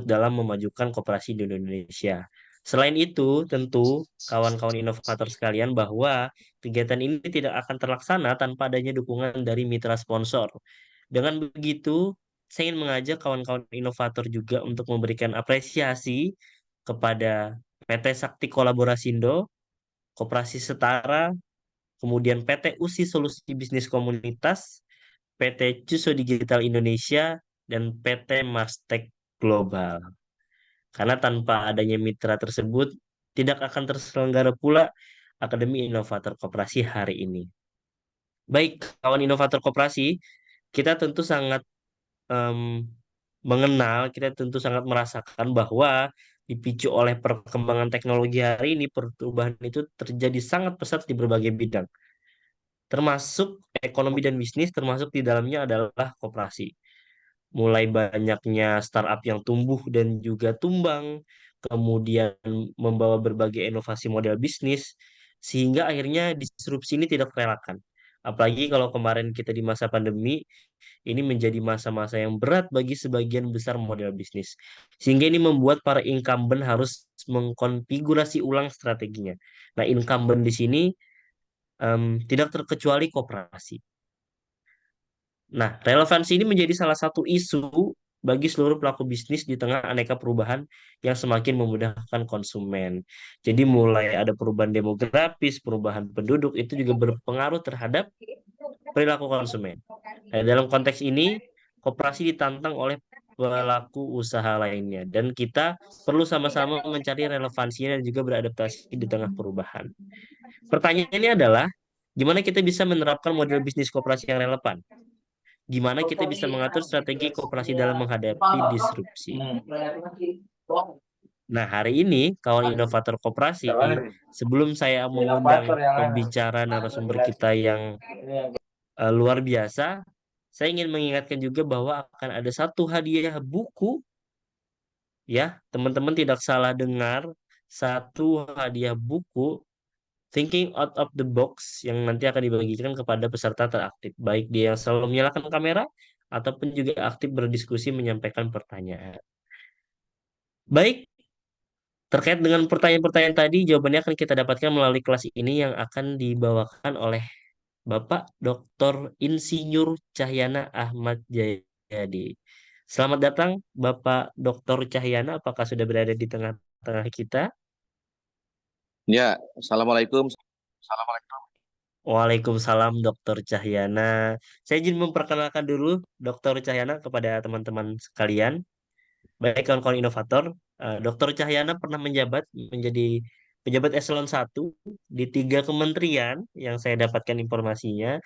dalam memajukan koperasi di Indonesia. Selain itu, tentu kawan-kawan inovator sekalian bahwa kegiatan ini tidak akan terlaksana tanpa adanya dukungan dari mitra sponsor. Dengan begitu, saya ingin mengajak kawan-kawan inovator juga untuk memberikan apresiasi kepada PT Sakti Kolaborasindo, Koperasi Setara, kemudian PT USI Solusi Bisnis Komunitas, PT Cuso Digital Indonesia, dan PT Mastek Global. Karena tanpa adanya mitra tersebut, tidak akan terselenggara pula Akademi Inovator Koperasi hari ini. Baik, kawan inovator koperasi, kita tentu sangat em, mengenal, kita tentu sangat merasakan bahwa dipicu oleh perkembangan teknologi hari ini, perubahan itu terjadi sangat pesat di berbagai bidang, termasuk ekonomi dan bisnis, termasuk di dalamnya adalah koperasi. Mulai banyaknya startup yang tumbuh dan juga tumbang, kemudian membawa berbagai inovasi model bisnis, sehingga akhirnya disrupsi ini tidak terelakkan. Apalagi kalau kemarin kita di masa pandemi, ini menjadi masa-masa yang berat bagi sebagian besar model bisnis. Sehingga ini membuat para incumbent harus mengkonfigurasi ulang strateginya. Nah, incumbent di sini tidak terkecuali koperasi. Nah, relevansi ini menjadi salah satu isu bagi seluruh pelaku bisnis di tengah aneka perubahan yang semakin memudahkan konsumen. Jadi mulai ada perubahan demografis, perubahan penduduk, itu juga berpengaruh terhadap perilaku konsumen. Nah, dalam konteks ini, koperasi ditantang oleh pelaku usaha lainnya, dan kita perlu sama-sama mencari relevansinya dan juga beradaptasi di tengah perubahan. Pertanyaannya adalah, gimana kita bisa menerapkan model bisnis koperasi yang relevan? Gimana kita bisa mengatur strategi koperasi dalam menghadapi disrupsi? Nah, hari ini, kawan inovator koperasi, sebelum saya mengundang pembicara narasumber kita yang luar biasa, saya ingin mengingatkan juga bahwa akan ada satu hadiah buku, ya, teman-teman tidak salah dengar, satu hadiah buku Thinking Out of the Box yang nanti akan dibagikan kepada peserta teraktif, baik dia yang selalu menyalakan kamera ataupun juga aktif berdiskusi menyampaikan pertanyaan. Baik, terkait dengan pertanyaan-pertanyaan tadi, jawabannya akan kita dapatkan melalui kelas ini yang akan dibawakan oleh Bapak Dr. Insinyur Cahyana Ahmad Jayadi. Selamat datang, Bapak Dr. Cahyana. Apakah sudah berada di tengah-tengah kita? Ya, assalamualaikum. Assalamualaikum. Waalaikumsalam, Dr. Cahyana. Saya izin memperkenalkan dulu Dr. Cahyana kepada teman-teman sekalian. Baik kawan-kawan inovator, Dr. Cahyana pernah menjabat menjadi pejabat eselon 1 di 3 kementerian yang saya dapatkan informasinya.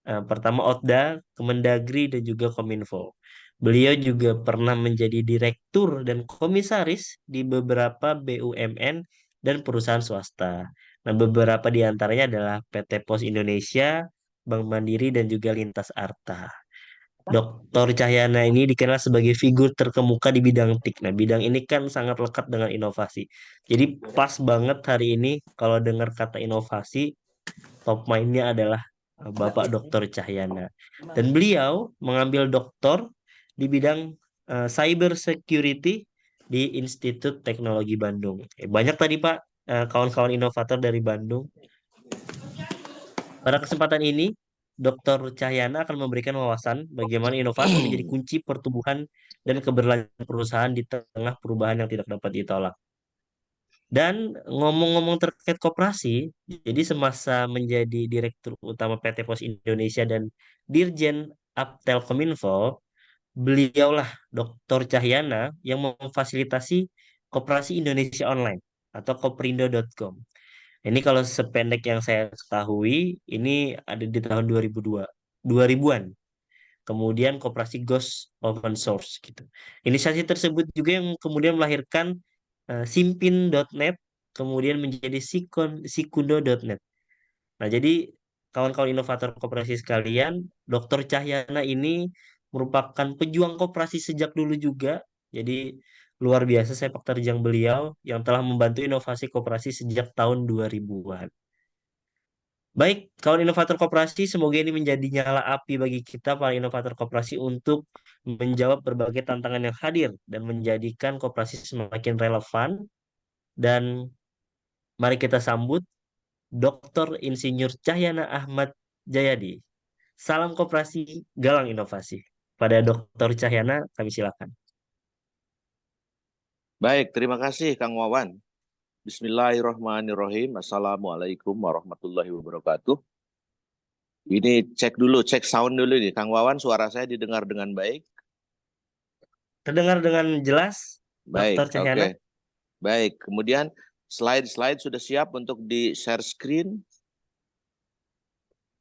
Pertama Otda, Kemendagri, dan juga Kominfo. Beliau juga pernah menjadi direktur dan komisaris di beberapa BUMN dan perusahaan swasta. Nah, beberapa di antaranya adalah PT Pos Indonesia, Bank Mandiri, dan juga Lintas Arta. Dr. Cahyana ini dikenal sebagai figur terkemuka di bidang TIK. Nah, bidang ini kan sangat lekat dengan inovasi. Jadi pas banget hari ini kalau dengar kata inovasi, top mindnya adalah Bapak Dr. Cahyana. Dan beliau mengambil doktor di bidang cyber security di Institut Teknologi Bandung. Banyak tadi Pak kawan-kawan inovator dari Bandung. Pada kesempatan ini, Dr. Cahyana akan memberikan wawasan bagaimana inovasi menjadi kunci pertumbuhan dan keberlanjutan perusahaan di tengah perubahan yang tidak dapat ditolak. Dan ngomong-ngomong terkait koperasi, jadi semasa menjadi Direktur Utama PT Pos Indonesia dan Dirjen Aptel Kominfo, beliaulah Dr. Cahyana yang memfasilitasi Koperasi Indonesia Online atau koprindo.com. Ini kalau sependek yang saya ketahui, ini ada di tahun 2002, 2000-an. Kemudian Koperasi Ghost Open Source gitu. Inisiasi tersebut juga yang kemudian melahirkan simpin.net, kemudian menjadi sikundo.net. Nah, jadi kawan-kawan inovator koperasi sekalian, Dr. Cahyana ini merupakan pejuang koperasi sejak dulu juga. Jadi luar biasa sepak terjang beliau yang telah membantu inovasi koperasi sejak tahun 2000-an. Baik, kawan inovator koperasi, semoga ini menjadi nyala api bagi kita para inovator koperasi untuk menjawab berbagai tantangan yang hadir dan menjadikan koperasi semakin relevan. Dan mari kita sambut Dr. Insinyur Cahyana Ahmad Jayadi. Salam koperasi, galang inovasi. Pada Dr. Cahyana, kami silakan. Baik, terima kasih Kang Wawan. Bismillahirrahmanirrahim. Assalamualaikum warahmatullahi wabarakatuh. Ini cek sound dulu nih. Kang Wawan, suara saya didengar dengan baik? Terdengar dengan jelas, Baik, Dr. oke. Cahyana? Baik, kemudian slide-slide sudah siap untuk di-share screen?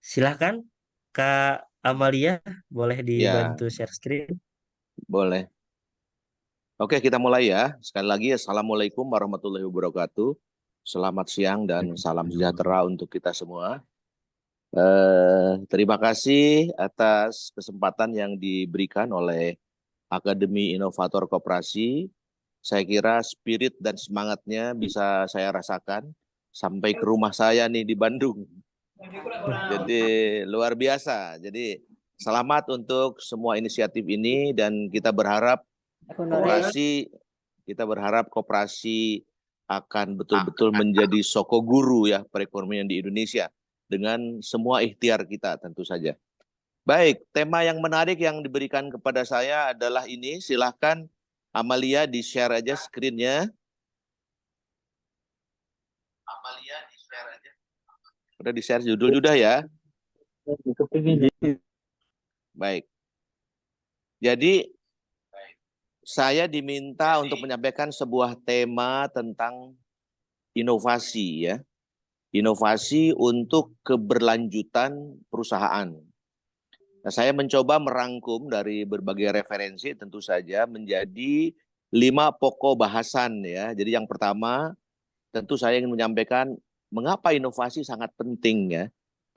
Silahkan, Kak Amalia, boleh Ya, dibantu share screen. boleh. Oke, kita mulai ya. Sekali lagi, Assalamualaikum warahmatullahi wabarakatuh. Selamat siang dan salam sejahtera untuk kita semua. Terima kasih atas kesempatan yang diberikan oleh Akademi Inovator Koperasi. Saya kira spirit dan semangatnya bisa saya rasakan sampai ke rumah saya nih di Bandung. Jadi luar biasa. Jadi selamat untuk semua inisiatif ini dan koperasi akan betul-betul menjadi soko guru ya perekonomian di Indonesia dengan semua ikhtiar kita tentu saja. Baik, tema yang menarik yang diberikan kepada saya adalah ini. Silahkan Amalia di-share aja screen-nya. Amalia di-share aja. Udah di-share judul sudah ya? Baik. Jadi saya diminta untuk menyampaikan sebuah tema tentang inovasi ya. Inovasi untuk keberlanjutan perusahaan. Nah, saya mencoba merangkum dari berbagai referensi tentu saja menjadi 5 pokok bahasan ya. Jadi yang pertama tentu saya ingin menyampaikan mengapa inovasi sangat penting ya.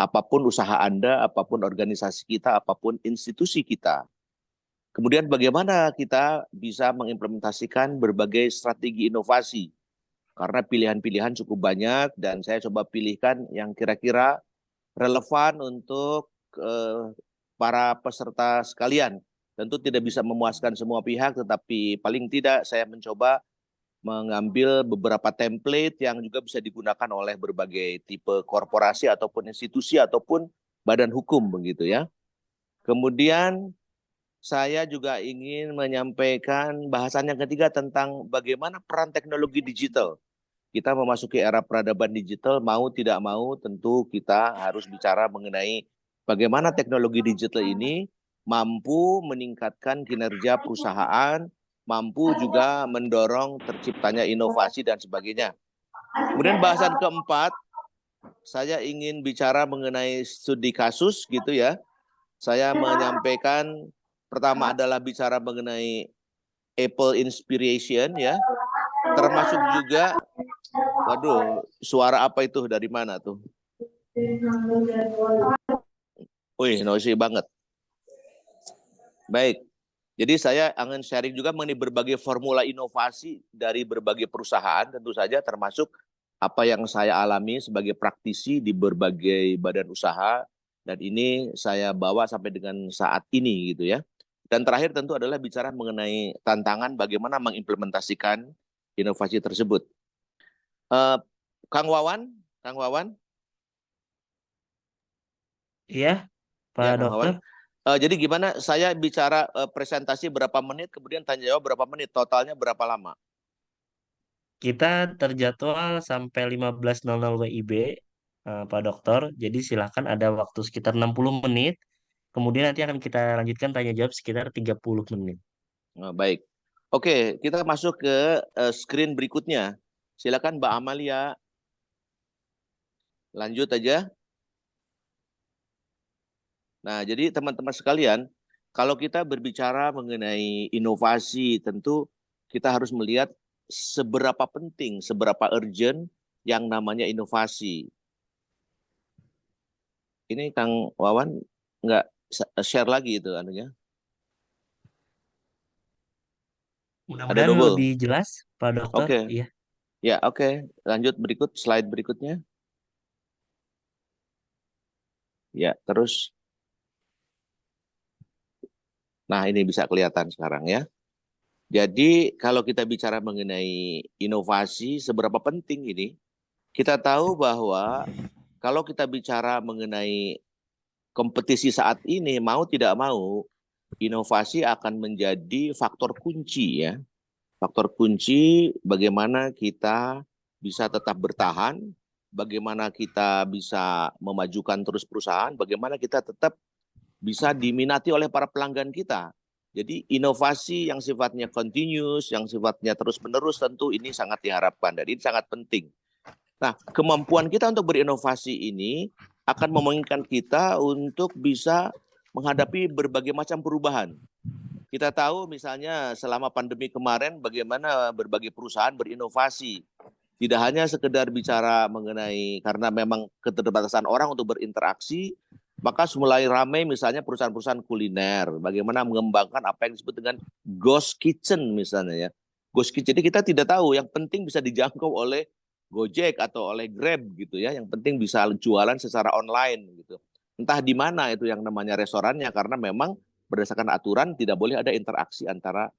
Apapun usaha Anda, apapun organisasi kita, apapun institusi kita. Kemudian bagaimana kita bisa mengimplementasikan berbagai strategi inovasi. Karena pilihan-pilihan cukup banyak dan saya coba pilihkan yang kira-kira relevan untuk para peserta sekalian. Tentu tidak bisa memuaskan semua pihak, tetapi paling tidak saya mencoba mengambil beberapa template yang juga bisa digunakan oleh berbagai tipe korporasi ataupun institusi ataupun badan hukum begitu ya. Kemudian saya juga ingin menyampaikan bahasan yang ketiga tentang bagaimana peran teknologi digital. Kita memasuki era peradaban digital, mau tidak mau tentu kita harus bicara mengenai bagaimana teknologi digital ini mampu meningkatkan kinerja perusahaan, mampu juga mendorong terciptanya inovasi dan sebagainya. Kemudian bahasan keempat, saya ingin bicara mengenai studi kasus gitu ya. Saya menyampaikan pertama adalah bicara mengenai Apple Inspiration ya. Termasuk juga, waduh, suara apa itu dari mana tuh? Wih, noisy banget. Baik, jadi saya akan sharing juga mengenai berbagai formula inovasi dari berbagai perusahaan, tentu saja termasuk apa yang saya alami sebagai praktisi di berbagai badan usaha, dan ini saya bawa sampai dengan saat ini gitu ya. Dan terakhir tentu adalah bicara mengenai tantangan bagaimana mengimplementasikan inovasi tersebut. Kang Wawan, Iya, ya Pak Kang Dokter. Wawan. Jadi gimana saya bicara presentasi berapa menit, kemudian tanya jawab berapa menit, totalnya berapa lama? Kita terjadwal sampai 15.00 WIB, Pak Dokter. Jadi silakan ada waktu sekitar 60 menit. Kemudian nanti akan kita lanjutkan tanya jawab sekitar 30 menit. Baik. Oke, kita masuk ke screen berikutnya. Silakan Mbak Amalia, lanjut aja. Nah, jadi teman-teman sekalian, kalau kita berbicara mengenai inovasi, tentu kita harus melihat seberapa penting, seberapa urgent yang namanya inovasi. Ini Kang Wawan nggak share lagi itu anunya. Ada Mudah-mudahan double. lebih jelas, Pak Dokter. Oke, Iya. ya oke. Lanjut slide berikutnya. Ya, terus. Nah, ini bisa kelihatan sekarang ya. Jadi kalau kita bicara mengenai inovasi, seberapa penting ini, kita tahu bahwa kalau kita bicara mengenai kompetisi saat ini, mau tidak mau, inovasi akan menjadi faktor kunci ya. Faktor kunci bagaimana kita bisa tetap bertahan, bagaimana kita bisa memajukan terus perusahaan, bagaimana kita tetap bisa diminati oleh para pelanggan kita. Jadi inovasi yang sifatnya continuous, yang sifatnya terus-menerus tentu ini sangat diharapkan dan ini sangat penting. Nah, kemampuan kita untuk berinovasi ini akan memungkinkan kita untuk bisa menghadapi berbagai macam perubahan. Kita tahu misalnya selama pandemi kemarin bagaimana berbagai perusahaan berinovasi. Tidak hanya sekedar bicara mengenai karena memang keterbatasan orang untuk berinteraksi, maka mulai ramai misalnya perusahaan-perusahaan kuliner, bagaimana mengembangkan apa yang disebut dengan ghost kitchen misalnya ya. Ghost kitchen ini kita tidak tahu, yang penting bisa dijangkau oleh Gojek atau oleh Grab gitu ya, yang penting bisa jualan secara online gitu. Entah di mana itu yang namanya restorannya, karena memang berdasarkan aturan tidak boleh ada interaksi antara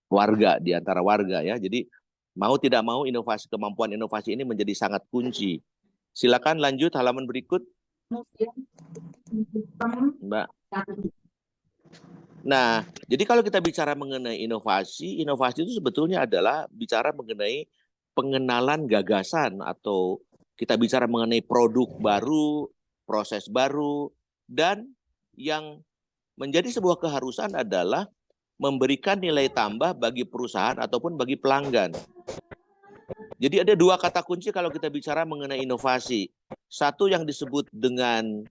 warga, di antara warga ya. Jadi mau tidak mau inovasi, kemampuan inovasi ini menjadi sangat kunci. Silakan lanjut halaman berikut, Mbak. Nah, jadi kalau kita bicara mengenai inovasi, inovasi itu sebetulnya adalah bicara mengenai pengenalan gagasan atau kita bicara mengenai produk baru, proses baru, dan yang menjadi sebuah keharusan adalah memberikan nilai tambah bagi perusahaan ataupun bagi pelanggan. Jadi ada dua kata kunci kalau kita bicara mengenai inovasi. Satu yang disebut dengan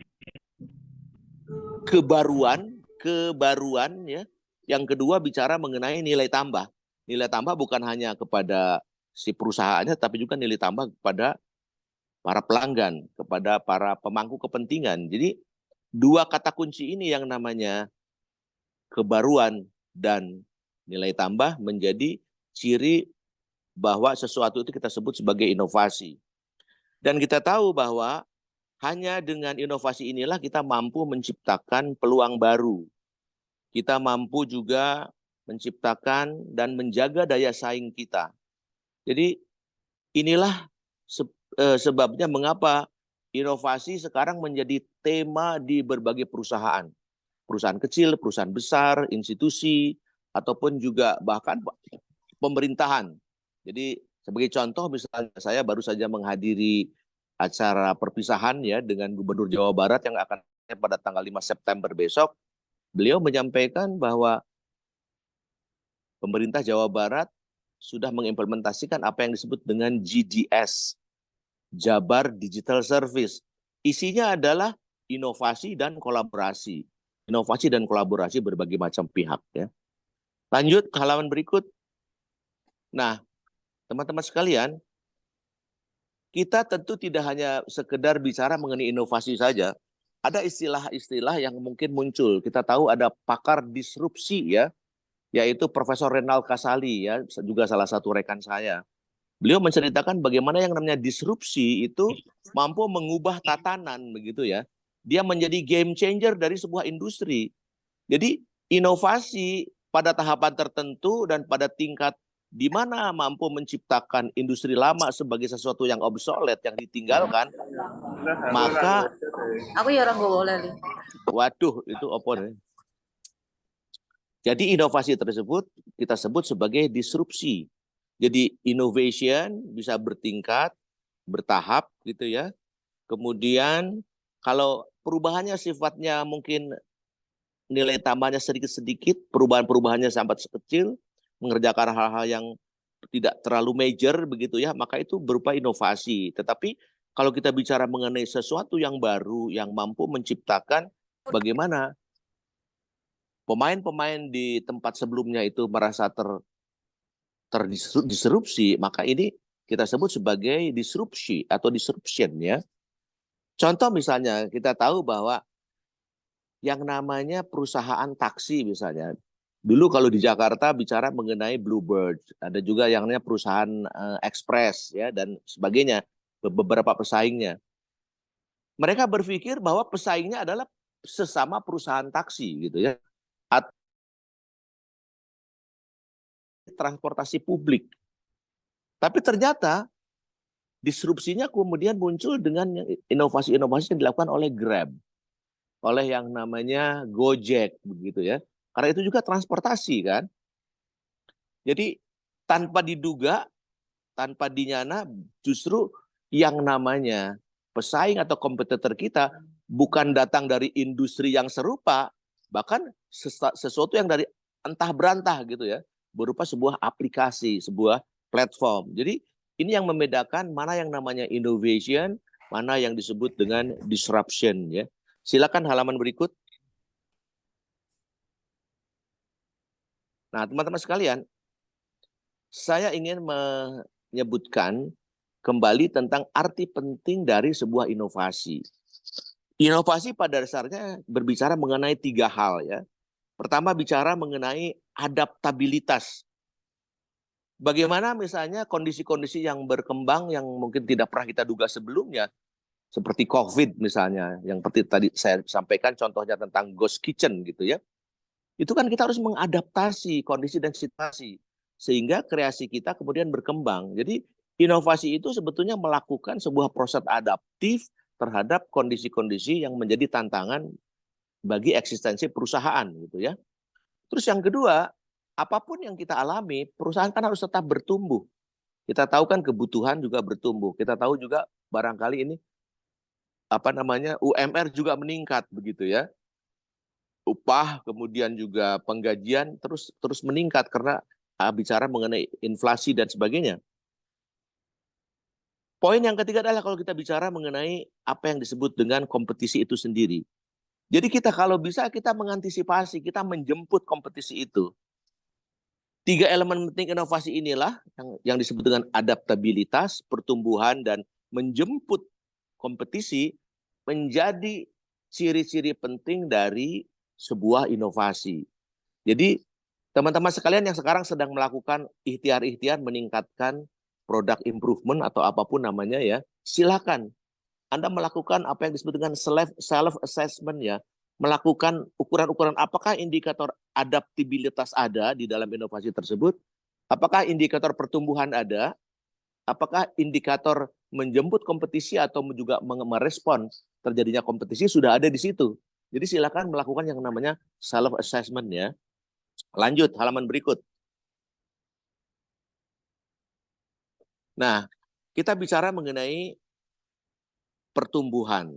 kebaruan ya. Yang kedua bicara mengenai nilai tambah. Nilai tambah bukan hanya kepada si perusahaannya, tapi juga nilai tambah kepada para pelanggan, kepada para pemangku kepentingan. Jadi dua kata kunci ini yang namanya kebaruan dan nilai tambah menjadi ciri bahwa sesuatu itu kita sebut sebagai inovasi. Dan kita tahu bahwa hanya dengan inovasi inilah kita mampu menciptakan peluang baru. Kita mampu juga menciptakan dan menjaga daya saing kita. Jadi inilah sebabnya mengapa inovasi sekarang menjadi tema di berbagai perusahaan. Perusahaan kecil, perusahaan besar, institusi, ataupun juga bahkan pemerintahan. Jadi sebagai contoh misalnya saya baru saja menghadiri acara perpisahan ya dengan Gubernur Jawa Barat yang akan pada tanggal 5 September besok. Beliau menyampaikan bahwa pemerintah Jawa Barat sudah mengimplementasikan apa yang disebut dengan GDS, Jabar Digital Service. Isinya adalah inovasi dan kolaborasi. Inovasi dan kolaborasi berbagai macam pihak ya. Lanjut ke halaman berikut. Nah, teman-teman sekalian, kita tentu tidak hanya sekedar bicara mengenai inovasi saja. Ada istilah-istilah yang mungkin muncul. Kita tahu ada pakar disrupsi ya, yaitu Profesor Renal Kasali ya, juga salah satu rekan saya. Beliau menceritakan bagaimana yang namanya disrupsi itu mampu mengubah tatanan begitu ya. Dia menjadi game changer dari sebuah industri. Jadi inovasi pada tahapan tertentu dan pada tingkat di mana mampu menciptakan industri lama sebagai sesuatu yang obsolete, yang ditinggalkan, maka aku ya orang boleh. Waduh, itu apa nih? Jadi inovasi tersebut kita sebut sebagai disrupsi. Jadi innovation bisa bertingkat, bertahap gitu ya. Kemudian kalau perubahannya sifatnya mungkin nilai tambahnya sedikit-sedikit, perubahan-perubahannya sangat sekecil, mengerjakan hal-hal yang tidak terlalu major begitu ya, maka itu berupa inovasi. Tetapi kalau kita bicara mengenai sesuatu yang baru, yang mampu menciptakan bagaimana pemain-pemain di tempat sebelumnya itu merasa terdisrupsi, maka ini kita sebut sebagai disrupsi atau disruption ya. Contoh misalnya kita tahu bahwa yang namanya perusahaan taksi misalnya. Dulu kalau di Jakarta bicara mengenai Bluebird, ada juga yang namanya perusahaan Express ya dan sebagainya, beberapa pesaingnya. Mereka berpikir bahwa pesaingnya adalah sesama perusahaan taksi gitu ya, atau transportasi publik. Tapi ternyata disrupsinya kemudian muncul dengan inovasi-inovasi yang dilakukan oleh Grab, oleh yang namanya Gojek begitu ya. Karena itu juga transportasi kan. Jadi tanpa diduga, tanpa dinyana, justru yang namanya pesaing atau kompetitor kita bukan datang dari industri yang serupa, bahkan sesuatu yang dari entah berantah gitu ya, berupa sebuah aplikasi, sebuah platform. Jadi ini yang membedakan mana yang namanya innovation, mana yang disebut dengan disruption ya. Silakan halaman berikut. Nah, teman-teman sekalian, saya ingin menyebutkan kembali tentang arti penting dari sebuah inovasi. Inovasi pada dasarnya berbicara mengenai 3 hal ya. Pertama bicara mengenai adaptabilitas. Bagaimana misalnya kondisi-kondisi yang berkembang yang mungkin tidak pernah kita duga sebelumnya, seperti COVID misalnya, yang seperti tadi saya sampaikan contohnya tentang ghost kitchen gitu ya. Itu kan kita harus mengadaptasi kondisi dan situasi sehingga kreasi kita kemudian berkembang. Jadi inovasi itu sebetulnya melakukan sebuah proses adaptif terhadap kondisi-kondisi yang menjadi tantangan bagi eksistensi perusahaan gitu ya. Terus yang kedua, apapun yang kita alami, perusahaan kan harus tetap bertumbuh. Kita tahu kan kebutuhan juga bertumbuh. Kita tahu juga barangkali ini UMR juga meningkat begitu ya. Upah kemudian juga penggajian terus meningkat karena bicara mengenai inflasi dan sebagainya. Poin yang ketiga adalah kalau kita bicara mengenai apa yang disebut dengan kompetisi itu sendiri. Jadi kita kalau bisa kita mengantisipasi, kita menjemput kompetisi itu. 3 elemen penting inovasi inilah yang disebut dengan adaptabilitas, pertumbuhan, dan menjemput kompetisi menjadi ciri-ciri penting dari sebuah inovasi. Jadi teman-teman sekalian yang sekarang sedang melakukan ikhtiar-ikhtiar meningkatkan product improvement atau apapun namanya ya, silakan Anda melakukan apa yang disebut dengan self-assessment ya, melakukan ukuran-ukuran apakah indikator adaptabilitas ada di dalam inovasi tersebut, apakah indikator pertumbuhan ada, apakah indikator menjemput kompetisi atau juga merespon terjadinya kompetisi sudah ada di situ. Jadi silakan melakukan yang namanya self-assessment ya. Lanjut, halaman berikut. Nah, kita bicara mengenai pertumbuhan.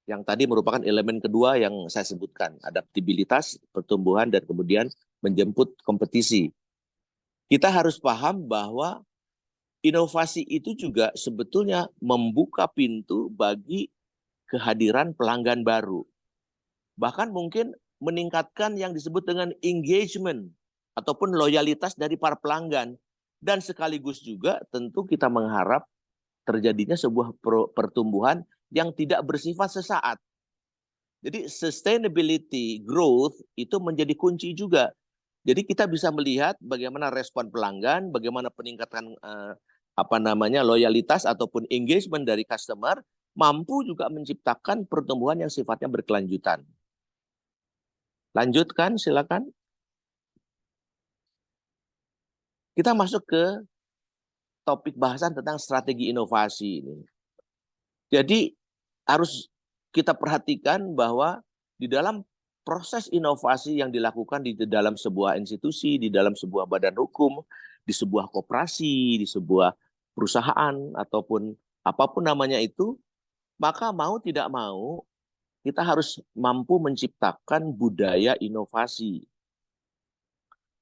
Yang tadi merupakan elemen kedua yang saya sebutkan. Adaptabilitas, pertumbuhan, dan kemudian menjemput kompetisi. Kita harus paham bahwa inovasi itu juga sebetulnya membuka pintu bagi kehadiran pelanggan baru. Bahkan mungkin meningkatkan yang disebut dengan engagement ataupun loyalitas dari para pelanggan. Dan sekaligus juga tentu kita mengharap terjadinya sebuah pertumbuhan yang tidak bersifat sesaat. Jadi sustainability growth itu menjadi kunci juga. Jadi kita bisa melihat bagaimana respon pelanggan, bagaimana peningkatan loyalitas ataupun engagement dari customer mampu juga menciptakan pertumbuhan yang sifatnya berkelanjutan. Lanjutkan, silakan. Kita masuk ke topik bahasan tentang strategi inovasi ini. Jadi harus kita perhatikan bahwa di dalam proses inovasi yang dilakukan di dalam sebuah institusi, di dalam sebuah badan hukum, di sebuah koperasi, di sebuah perusahaan, ataupun apapun namanya itu, maka mau tidak mau kita harus mampu menciptakan budaya inovasi.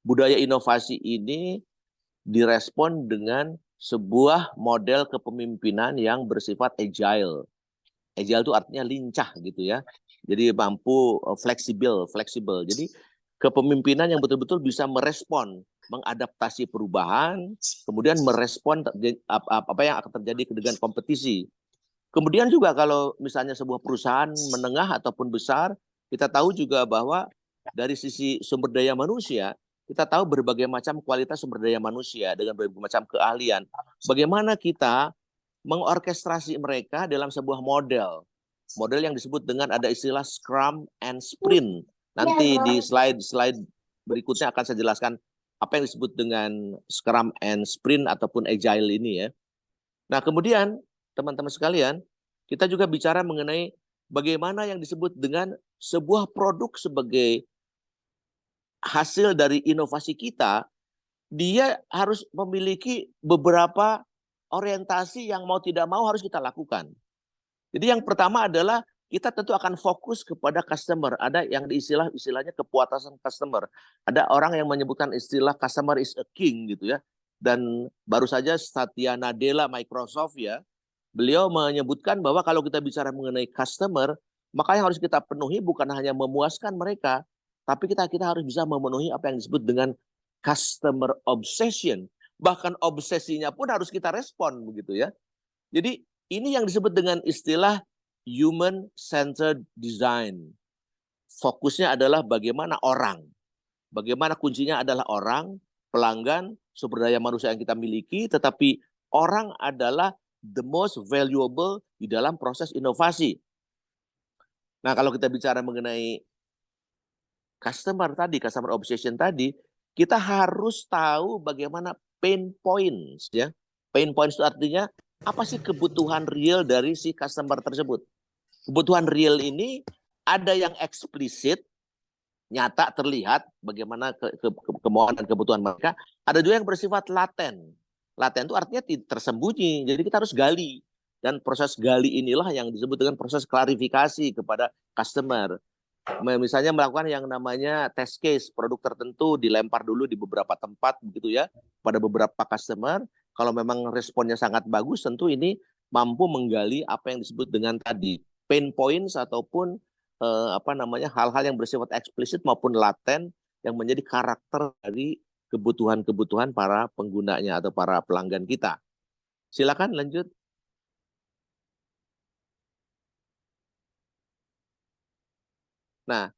Budaya inovasi ini direspon dengan sebuah model kepemimpinan yang bersifat agile. Agile itu artinya lincah gitu ya. Jadi mampu fleksibel. Jadi kepemimpinan yang betul-betul bisa merespon, mengadaptasi perubahan, kemudian merespon apa yang akan terjadi dengan kompetisi. Kemudian juga kalau misalnya sebuah perusahaan menengah ataupun besar, kita tahu juga bahwa dari sisi sumber daya manusia, kita tahu berbagai macam kualitas sumber daya manusia dengan berbagai macam keahlian. Bagaimana kita mengorkestrasi mereka dalam sebuah model. model yang disebut dengan ada istilah Scrum and Sprint. Nanti di slide berikutnya akan saya jelaskan apa yang disebut dengan Scrum and Sprint ataupun Agile ini ya. Nah, kemudian teman-teman sekalian, kita juga bicara mengenai bagaimana yang disebut dengan sebuah produk sebagai hasil dari inovasi kita, dia harus memiliki beberapa orientasi yang mau tidak mau harus kita lakukan. Jadi yang pertama adalah kita tentu akan fokus kepada customer. Ada yang istilahnya kepuasan customer. Ada orang yang menyebutkan istilah customer is a king gitu ya. Dan baru saja Satya Nadella Microsoft ya, beliau menyebutkan bahwa kalau kita bicara mengenai customer, maka yang harus kita penuhi bukan hanya memuaskan mereka, tapi kita harus bisa memenuhi apa yang disebut dengan customer obsession. Bahkan obsesinya pun harus kita respon begitu ya. Jadi ini yang disebut dengan istilah human-centered design. Fokusnya adalah bagaimana orang. Bagaimana kuncinya adalah orang, pelanggan, sumber daya manusia yang kita miliki, tetapi orang adalah the most valuable di dalam proses inovasi. Nah, kalau kita bicara mengenai customer obsession tadi, kita harus tahu bagaimana pain points ya. Pain points itu artinya apa sih kebutuhan real dari si customer tersebut? Kebutuhan real ini ada yang eksplisit, nyata, terlihat bagaimana kemauan dan kebutuhan mereka. Ada juga yang bersifat laten. Laten itu artinya tersembunyi, jadi kita harus gali. Dan proses gali inilah yang disebut dengan proses klarifikasi kepada customer. Misalnya melakukan yang namanya test case, produk tertentu dilempar dulu di beberapa tempat begitu ya, pada beberapa customer. Kalau memang responnya sangat bagus, tentu ini mampu menggali apa yang disebut dengan tadi pain points ataupun hal-hal yang bersifat eksplisit maupun laten yang menjadi karakter dari kebutuhan-kebutuhan para penggunanya atau para pelanggan kita. Silakan lanjut. Nah,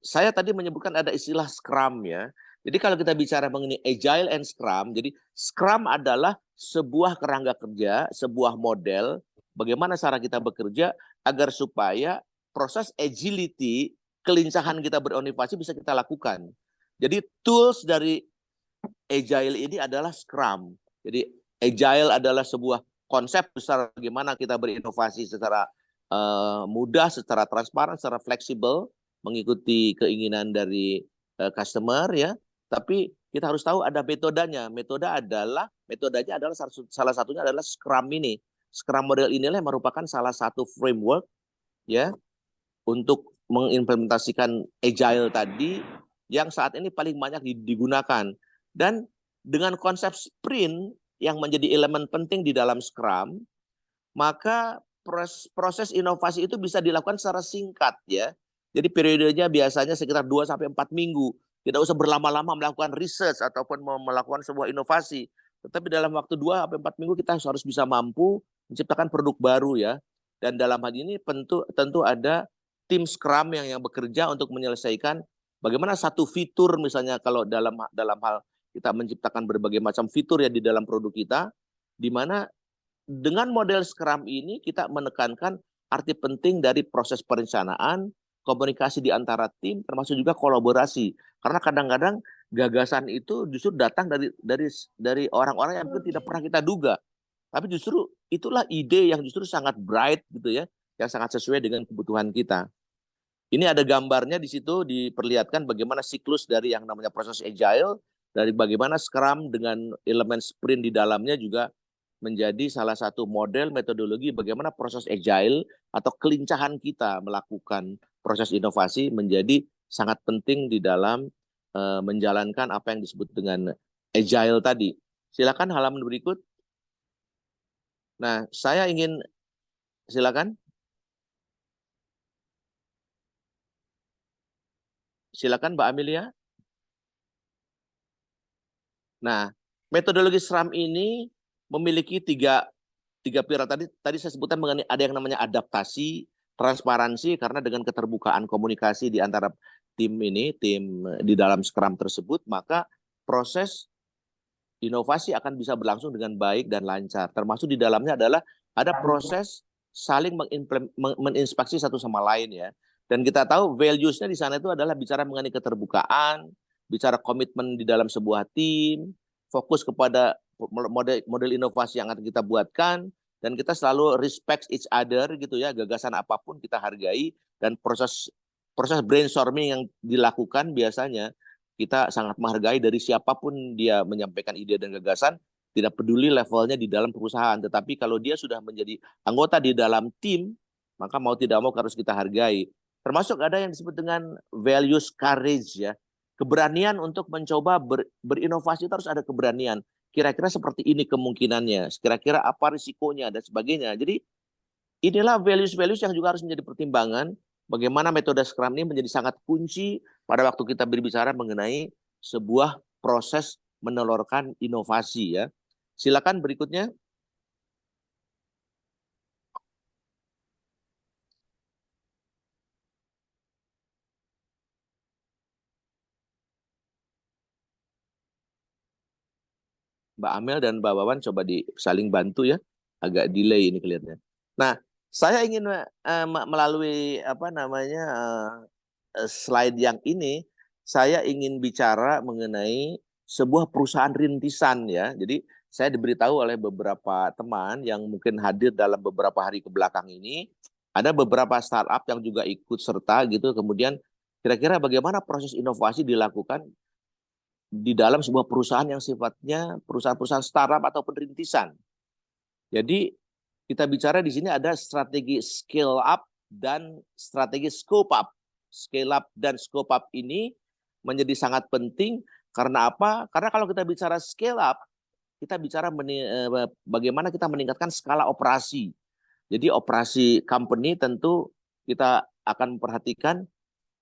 saya tadi menyebutkan ada istilah Scrum ya. Jadi kalau kita bicara mengenai Agile and Scrum, jadi Scrum adalah sebuah kerangka kerja, sebuah model, bagaimana cara kita bekerja agar supaya proses agility, kelincahan kita berinovasi bisa kita lakukan. Jadi tools dari Agile ini adalah Scrum. Jadi Agile adalah sebuah konsep besar bagaimana kita berinovasi secara mudah, secara transparan, secara fleksibel, mengikuti keinginan dari customer ya. Tapi kita harus tahu ada metodenya. Metodenya adalah salah satunya adalah Scrum ini. Scrum model inilah yang merupakan salah satu framework ya untuk mengimplementasikan Agile tadi yang saat ini paling banyak digunakan. Dan dengan konsep sprint yang menjadi elemen penting di dalam Scrum, maka proses inovasi itu bisa dilakukan secara singkat ya. Jadi periodenya biasanya sekitar 2-4 minggu. Tidak usah berlama-lama melakukan research ataupun melakukan sebuah inovasi. Tetapi dalam waktu 2-4 minggu kita harus bisa mampu menciptakan produk baru ya. Dan dalam hal ini tentu ada tim Scrum yang bekerja untuk menyelesaikan bagaimana satu fitur misalnya kalau dalam hal kita menciptakan berbagai macam fitur ya di dalam produk kita, di mana dengan model Scrum ini kita menekankan arti penting dari proses perencanaan, komunikasi di antara tim, termasuk juga kolaborasi. Karena kadang-kadang gagasan itu justru datang dari orang-orang yang mungkin tidak pernah kita duga. Tapi justru itulah ide yang justru sangat bright gitu ya, yang sangat sesuai dengan kebutuhan kita. Ini ada gambarnya di situ diperlihatkan bagaimana siklus dari yang namanya proses agile, dari bagaimana Scrum dengan elemen sprint di dalamnya juga menjadi salah satu model metodologi bagaimana proses agile atau kelincahan kita melakukan proses inovasi menjadi sangat penting di dalam menjalankan apa yang disebut dengan agile tadi. Silakan halaman berikut. Nah, saya ingin silakan. Silakan Mbak Amelia. Nah, metodologi Scrum ini memiliki tiga pilar tadi saya sebutkan mengenai ada yang namanya adaptasi, transparansi karena dengan keterbukaan komunikasi di antara tim di dalam Scrum tersebut, maka proses inovasi akan bisa berlangsung dengan baik dan lancar. Termasuk di dalamnya adalah ada proses saling menginspeksi satu sama lain ya. Dan kita tahu values-nya di sana itu adalah bicara mengenai keterbukaan, bicara komitmen di dalam sebuah tim, fokus kepada model inovasi yang akan kita buatkan, dan kita selalu respect each other gitu ya, gagasan apapun kita hargai, dan proses brainstorming yang dilakukan biasanya kita sangat menghargai dari siapapun dia menyampaikan ide dan gagasan, tidak peduli levelnya di dalam perusahaan, tetapi kalau dia sudah menjadi anggota di dalam tim, maka mau tidak mau harus kita hargai. Termasuk ada yang disebut dengan values courage ya, keberanian untuk mencoba berinovasi itu harus ada keberanian. Kira-kira seperti ini kemungkinannya, kira-kira apa risikonya dan sebagainya. Jadi inilah values-values yang juga harus menjadi pertimbangan bagaimana metode Scrum ini menjadi sangat kunci pada waktu kita berbicara mengenai sebuah proses menelurkan inovasi ya. Silakan berikutnya. Mbak Amel dan Mbak Wawan coba saling bantu ya. Agak delay ini kelihatannya. Nah, saya ingin melalui slide yang ini, saya ingin bicara mengenai sebuah perusahaan rintisan ya. Jadi saya diberitahu oleh beberapa teman yang mungkin hadir dalam beberapa hari ke belakang ini, ada beberapa startup yang juga ikut serta gitu. Kemudian kira-kira bagaimana proses inovasi dilakukan di dalam sebuah perusahaan yang sifatnya perusahaan-perusahaan startup ataupun rintisan. Jadi kita bicara di sini ada strategi scale up dan strategi scope up. Scale up dan scope up ini menjadi sangat penting karena apa? Karena kalau kita bicara scale up, kita bicara bagaimana kita meningkatkan skala operasi. Jadi operasi company tentu kita akan memperhatikan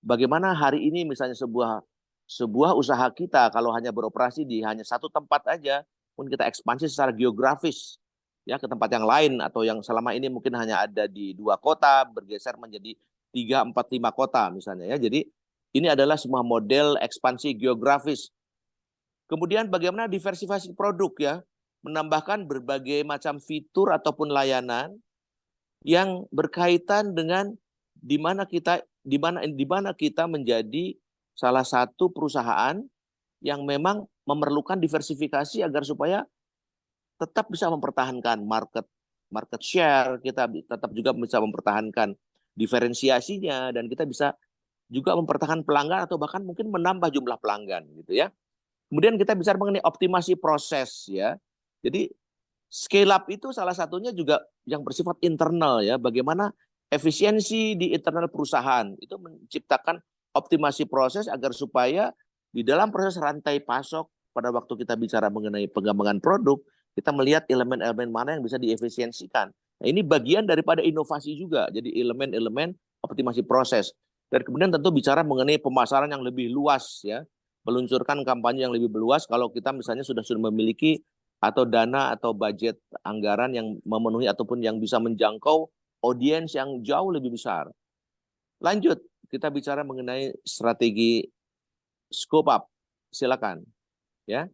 bagaimana hari ini misalnya sebuah usaha kita kalau hanya beroperasi di hanya satu tempat aja, pun kita ekspansi secara geografis ya ke tempat yang lain, atau yang selama ini mungkin hanya ada di 2 kota bergeser menjadi 3, 4, 5 kota misalnya ya. Jadi ini adalah semua model ekspansi geografis. Kemudian bagaimana diversifikasi produk ya, menambahkan berbagai macam fitur ataupun layanan yang berkaitan dengan di mana kita menjadi salah satu perusahaan yang memang memerlukan diversifikasi agar supaya tetap bisa mempertahankan market share, kita tetap juga bisa mempertahankan diferensiasinya, dan kita bisa juga mempertahankan pelanggan atau bahkan mungkin menambah jumlah pelanggan gitu ya. Kemudian kita bicara mengenai optimasi proses ya. Jadi scale up itu salah satunya juga yang bersifat internal ya. Bagaimana efisiensi di internal perusahaan itu menciptakan optimasi proses agar supaya di dalam proses rantai pasok pada waktu kita bicara mengenai pengembangan produk, kita melihat elemen-elemen mana yang bisa diefisiensikan. Nah, ini bagian daripada inovasi juga. Jadi elemen-elemen optimasi proses. Dan kemudian tentu bicara mengenai pemasaran yang lebih luas ya. Meluncurkan kampanye yang lebih luas kalau kita misalnya sudah memiliki atau dana atau budget anggaran yang memenuhi ataupun yang bisa menjangkau audiens yang jauh lebih besar. Lanjut, kita bicara mengenai strategi scope up. Silakan. Ya.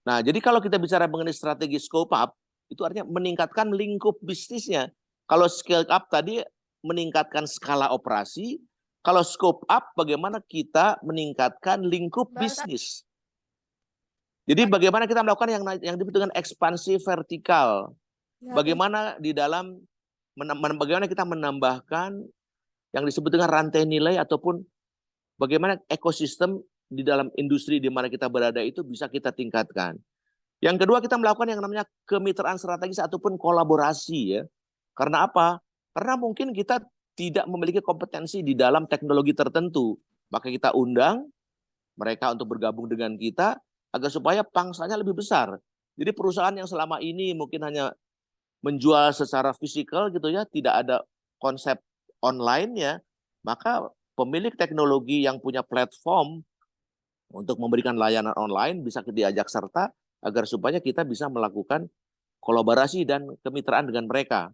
Nah, jadi kalau kita bicara mengenai strategi scope up, itu artinya meningkatkan lingkup bisnisnya. Kalau scale up tadi meningkatkan skala operasi, kalau scope up bagaimana kita meningkatkan lingkup bisnis. Jadi bagaimana kita melakukan yang disebut dengan ekspansi vertikal. Bagaimana di dalam bagaimana kita menambahkan yang disebut dengan rantai nilai ataupun bagaimana ekosistem di dalam industri di mana kita berada itu bisa kita tingkatkan. Yang kedua, kita melakukan yang namanya kemitraan strategis ataupun kolaborasi ya. Karena apa? Karena mungkin kita tidak memiliki kompetensi di dalam teknologi tertentu, maka kita undang mereka untuk bergabung dengan kita agar supaya pangsanya lebih besar. Jadi perusahaan yang selama ini mungkin hanya menjual secara fisikal gitu ya, tidak ada konsep online ya, maka pemilik teknologi yang punya platform untuk memberikan layanan online bisa diajak serta agar supaya kita bisa melakukan kolaborasi dan kemitraan dengan mereka.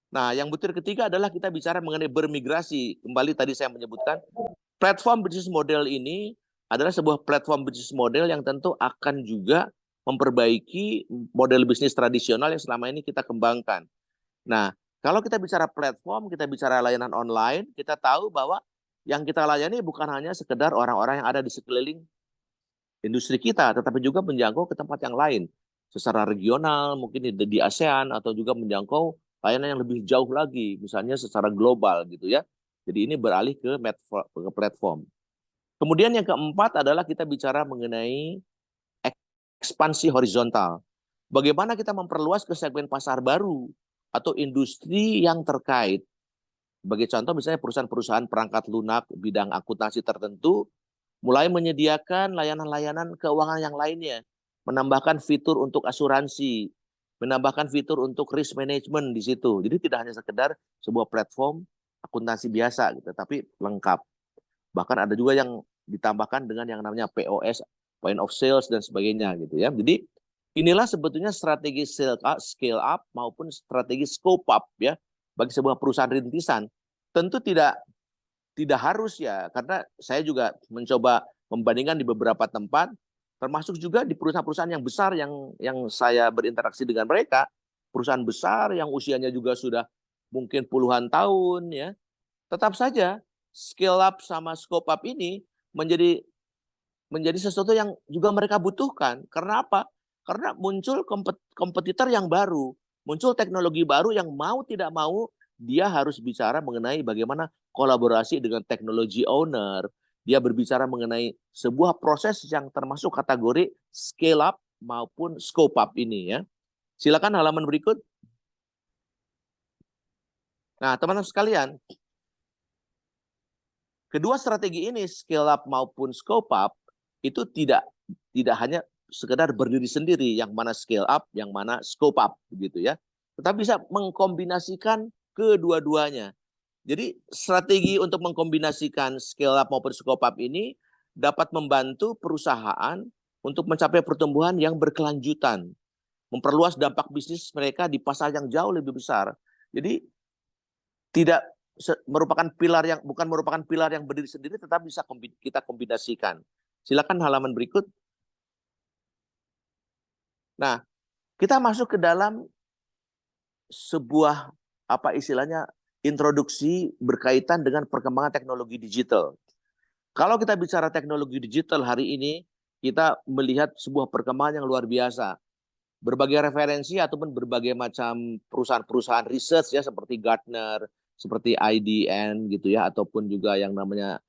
Nah, yang butir ketiga adalah kita bicara mengenai bermigrasi. Kembali tadi saya menyebutkan platform bisnis model ini adalah sebuah platform bisnis model yang tentu akan juga memperbaiki model bisnis tradisional yang selama ini kita kembangkan. Nah, kalau kita bicara platform, kita bicara layanan online, kita tahu bahwa yang kita layani bukan hanya sekedar orang-orang yang ada di sekeliling industri kita, tetapi juga menjangkau ke tempat yang lain. Secara regional, mungkin di ASEAN, atau juga menjangkau layanan yang lebih jauh lagi, misalnya secara global gitu ya. Jadi ini beralih ke platform. Kemudian yang keempat adalah kita bicara mengenai ekspansi horizontal. Bagaimana kita memperluas ke segmen pasar baru atau industri yang terkait. Sebagai contoh misalnya perusahaan-perusahaan perangkat lunak bidang akuntansi tertentu mulai menyediakan layanan-layanan keuangan yang lainnya, menambahkan fitur untuk asuransi, menambahkan fitur untuk risk management di situ. Jadi tidak hanya sekedar sebuah platform akuntansi biasa gitu, tapi lengkap. Bahkan ada juga yang ditambahkan dengan yang namanya POS, point of sales dan sebagainya gitu ya. Jadi inilah sebetulnya strategi scale up maupun strategi scope up ya bagi sebuah perusahaan rintisan. Tentu tidak harus ya, karena saya juga mencoba membandingkan di beberapa tempat, termasuk juga di perusahaan-perusahaan yang besar yang saya berinteraksi dengan mereka, perusahaan besar yang usianya juga sudah mungkin puluhan tahun ya, tetap saja scale up sama scope up ini menjadi sesuatu yang juga mereka butuhkan. Karena apa? Karena muncul kompetitor yang baru, muncul teknologi baru yang mau tidak mau dia harus bicara mengenai bagaimana kolaborasi dengan teknologi owner. Dia berbicara mengenai sebuah proses yang termasuk kategori scale up maupun scope up ini ya. Silakan halaman berikut. Nah, teman-teman sekalian, kedua strategi ini scale up maupun scope up itu tidak hanya sekedar berdiri sendiri, yang mana scale up, yang mana scope up begitu ya. Tetapi bisa mengkombinasikan kedua-duanya. Jadi strategi untuk mengkombinasikan scale up maupun scope up ini dapat membantu perusahaan untuk mencapai pertumbuhan yang berkelanjutan, memperluas dampak bisnis mereka di pasar yang jauh lebih besar. Jadi tidak merupakan bukan merupakan pilar yang berdiri sendiri, tetapi bisa kita kombinasikan. Silakan halaman berikut. Nah, kita masuk ke dalam sebuah apa istilahnya introduksi berkaitan dengan perkembangan teknologi digital. Kalau kita bicara teknologi digital hari ini, kita melihat sebuah perkembangan yang luar biasa. Berbagai referensi ataupun berbagai macam perusahaan-perusahaan research ya seperti Gartner, seperti IDN gitu ya, ataupun juga yang namanya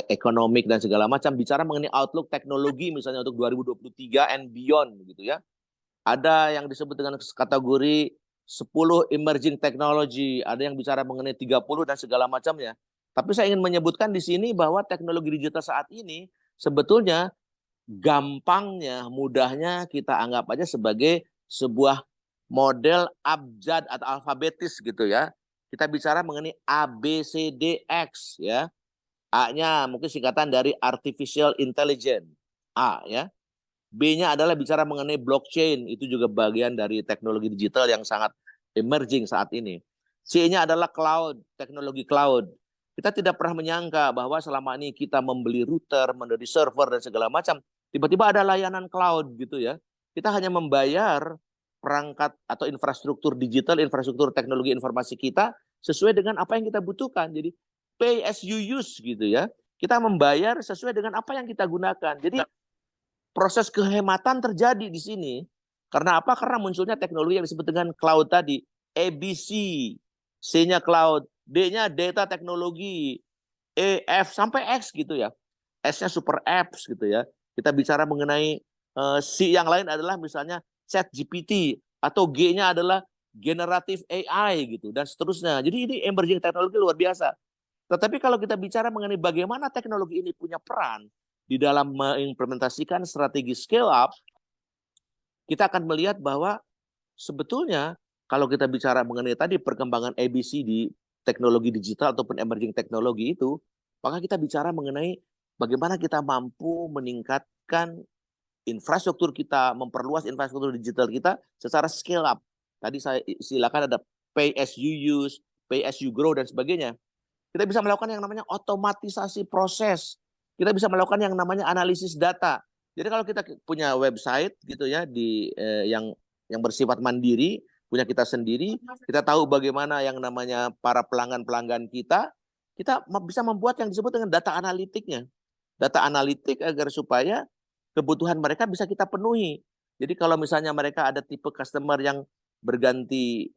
ekonomik dan segala macam bicara mengenai outlook teknologi misalnya untuk 2023 and beyond gitu ya. Ada yang disebut dengan kategori 10 emerging technology, ada yang bicara mengenai 30 dan segala macamnya. Tapi saya ingin menyebutkan di sini bahwa teknologi digital saat ini sebetulnya gampangnya, mudahnya kita anggap aja sebagai sebuah model abjad atau alfabetis gitu ya. Kita bicara mengenai ABCDX ya. A-nya mungkin singkatan dari artificial intelligence. A ya. B-nya adalah bicara mengenai blockchain, itu juga bagian dari teknologi digital yang sangat emerging saat ini. C-nya adalah cloud, teknologi cloud. Kita tidak pernah menyangka bahwa selama ini kita membeli router, membeli server dan segala macam, tiba-tiba ada layanan cloud gitu ya. Kita hanya membayar perangkat atau infrastruktur digital, infrastruktur teknologi informasi kita sesuai dengan apa yang kita butuhkan. Jadi pay as you use gitu ya. Kita membayar sesuai dengan apa yang kita gunakan. Jadi proses kehematan terjadi di sini. Karena apa? Karena munculnya teknologi yang disebut dengan cloud tadi. ABC, C-nya cloud, D-nya data teknologi, E, F, sampai X gitu ya. S-nya super apps gitu ya. Kita bicara mengenai C yang lain adalah misalnya ChatGPT, atau G-nya adalah generative AI gitu, dan seterusnya. Jadi ini emerging teknologi luar biasa. Tetapi kalau kita bicara mengenai bagaimana teknologi ini punya peran di dalam mengimplementasikan strategi scale up, kita akan melihat bahwa sebetulnya kalau kita bicara mengenai tadi perkembangan ABC di teknologi digital ataupun emerging teknologi itu, maka kita bicara mengenai bagaimana kita mampu meningkatkan infrastruktur kita, memperluas infrastruktur digital kita secara scale up. Tadi saya silakan ada pay as you use, pay as you grow dan sebagainya. Kita bisa melakukan yang namanya otomatisasi proses. Kita bisa melakukan yang namanya analisis data. Jadi kalau kita punya website gitu ya yang bersifat mandiri, punya kita sendiri, kita tahu bagaimana yang namanya para pelanggan-pelanggan kita bisa membuat yang disebut dengan data analitiknya. Data analitik agar supaya kebutuhan mereka bisa kita penuhi. Jadi kalau misalnya mereka ada tipe customer yang berganti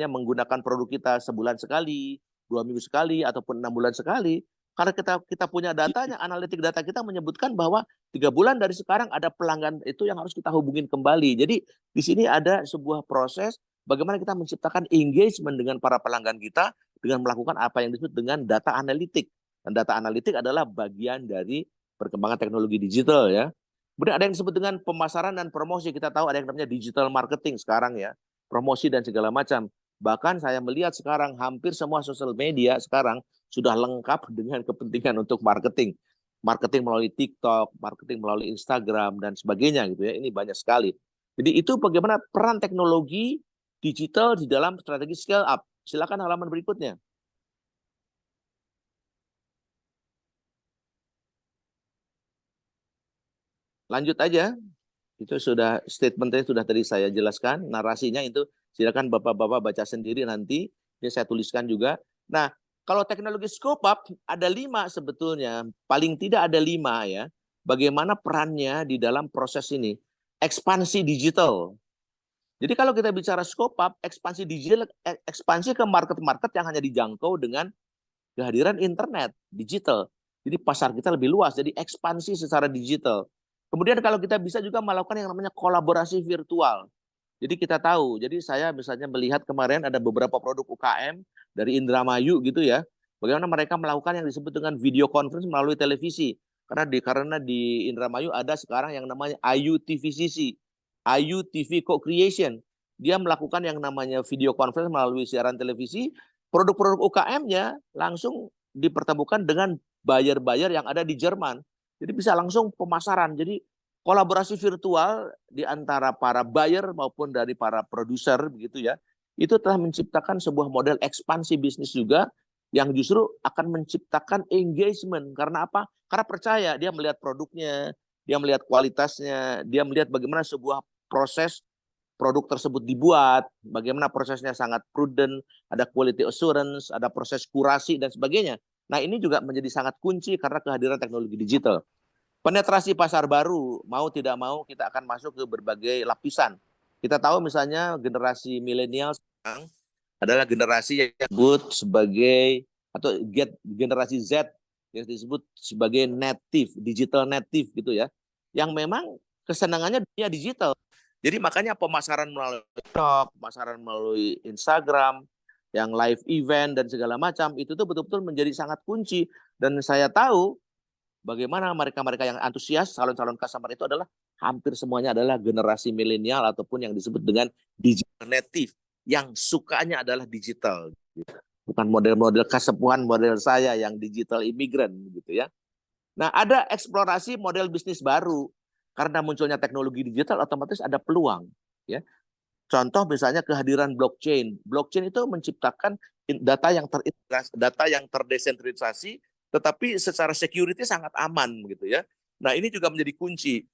menggunakan produk kita sebulan sekali, 2 minggu sekali, ataupun 6 bulan sekali, karena kita punya datanya, analitik data kita menyebutkan bahwa 3 bulan dari sekarang ada pelanggan itu yang harus kita hubungin kembali. Jadi di sini ada sebuah proses bagaimana kita menciptakan engagement dengan para pelanggan kita dengan melakukan apa yang disebut dengan data analitik. Dan data analitik adalah bagian dari perkembangan teknologi digital ya. Kemudian ada yang disebut dengan pemasaran dan promosi. Kita tahu ada yang namanya digital marketing sekarang ya. Promosi dan segala macam. Bahkan saya melihat sekarang hampir semua sosial media sekarang sudah lengkap dengan kepentingan untuk marketing. Marketing melalui TikTok, marketing melalui Instagram, dan sebagainya gitu ya. Ini banyak sekali. Jadi itu bagaimana peran teknologi digital di dalam strategi scale up. Silakan halaman berikutnya. Lanjut aja. Itu sudah statementnya sudah tadi saya jelaskan. Narasinya itu silakan Bapak-Bapak baca sendiri nanti. Ini saya tuliskan juga. Nah, kalau teknologi scope up ada 5 sebetulnya. Paling tidak ada 5 ya. Bagaimana perannya di dalam proses ini. Ekspansi digital. Jadi kalau kita bicara scope up, ekspansi digital, ekspansi ke market-market yang hanya dijangkau dengan kehadiran internet, digital. Jadi pasar kita lebih luas, jadi ekspansi secara digital. Kemudian kalau kita bisa juga melakukan yang namanya kolaborasi virtual. Jadi kita tahu, jadi saya misalnya melihat kemarin ada beberapa produk UKM dari Indramayu gitu ya, bagaimana mereka melakukan yang disebut dengan video conference melalui televisi. Karena di Indramayu ada sekarang yang namanya Ayu TVCC, Ayu TV Co-Creation. Dia melakukan yang namanya video conference melalui siaran televisi, produk-produk UKM-nya langsung dipertemukan dengan buyer-buyer yang ada di Jerman. Jadi bisa langsung pemasaran. Jadi kolaborasi virtual di antara para buyer maupun dari para produser begitu ya. Itu telah menciptakan sebuah model ekspansi bisnis juga yang justru akan menciptakan engagement. Karena apa? Karena percaya, dia melihat produknya, dia melihat kualitasnya, dia melihat bagaimana sebuah proses produk tersebut dibuat, bagaimana prosesnya sangat prudent, ada quality assurance, ada proses kurasi dan sebagainya. Nah, ini juga menjadi sangat kunci karena kehadiran teknologi digital. Penetrasi pasar baru, mau tidak mau kita akan masuk ke berbagai lapisan. Kita tahu misalnya generasi milenial sekarang adalah generasi yang disebut sebagai atau generasi Z yang disebut sebagai native, digital native gitu ya. Yang memang kesenangannya dunia digital. Jadi makanya pemasaran melalui TikTok, pemasaran melalui Instagram, yang live event dan segala macam itu tuh betul-betul menjadi sangat kunci. Dan saya tahu bagaimana mereka-mereka yang antusias, calon-calon customer itu adalah hampir semuanya adalah generasi milenial ataupun yang disebut dengan digital native, yang sukanya adalah digital. Bukan model-model kesepuhan model saya yang digital immigrant gitu ya. Nah, ada eksplorasi model bisnis baru. Karena munculnya teknologi digital otomatis ada peluang. Ya. Contoh misalnya kehadiran blockchain. Blockchain itu menciptakan data yang terdesentralisasi, tetapi secara security sangat aman gitu ya. Nah, ini juga menjadi kunci.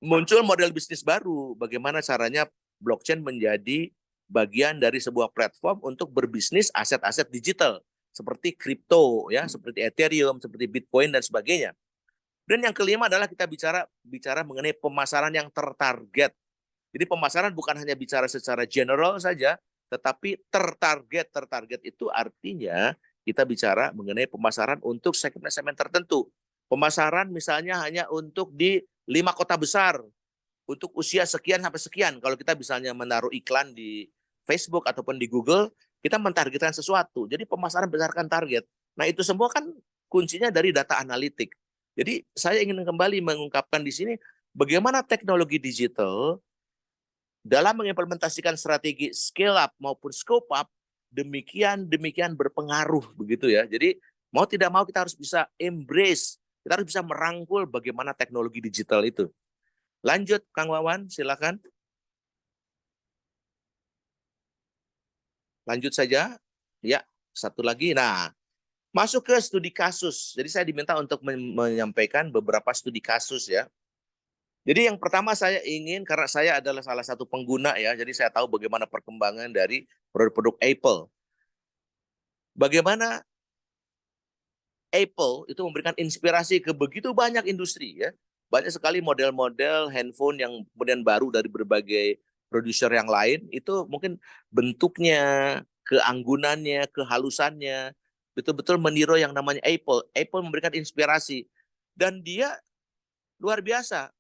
Muncul model bisnis baru, bagaimana caranya blockchain menjadi bagian dari sebuah platform untuk berbisnis aset-aset digital seperti kripto ya, seperti Ethereum, seperti Bitcoin dan sebagainya. Dan yang kelima adalah kita bicara mengenai pemasaran yang tertarget. Jadi pemasaran bukan hanya bicara secara general saja, tetapi tertarget. Tertarget itu artinya kita bicara mengenai pemasaran untuk segmen-segmen tertentu. Pemasaran misalnya hanya untuk di 5 kota besar, untuk usia sekian sampai sekian. Kalau kita misalnya menaruh iklan di Facebook ataupun di Google, kita mentargetkan sesuatu. Jadi pemasaran berdasarkan target. Nah, itu semua kan kuncinya dari data analitik. Jadi saya ingin kembali mengungkapkan di sini bagaimana teknologi digital dalam mengimplementasikan strategi scale up maupun scope up demikian berpengaruh begitu ya. Jadi mau tidak mau kita harus bisa embrace, kita harus bisa merangkul bagaimana teknologi digital itu. Lanjut Kang Wawan, silakan. Lanjut saja. Ya, satu lagi. Nah, masuk ke studi kasus. Jadi saya diminta untuk menyampaikan beberapa studi kasus ya. Jadi yang pertama saya ingin, karena saya adalah salah satu pengguna ya, jadi saya tahu bagaimana perkembangan dari produk-produk Apple. Bagaimana Apple itu memberikan inspirasi ke begitu banyak industri ya. Banyak sekali model-model handphone yang kemudian baru dari berbagai produser yang lain, itu mungkin bentuknya, keanggunannya, kehalusannya, betul-betul meniru yang namanya Apple. Apple memberikan inspirasi. Dan dia luar biasa.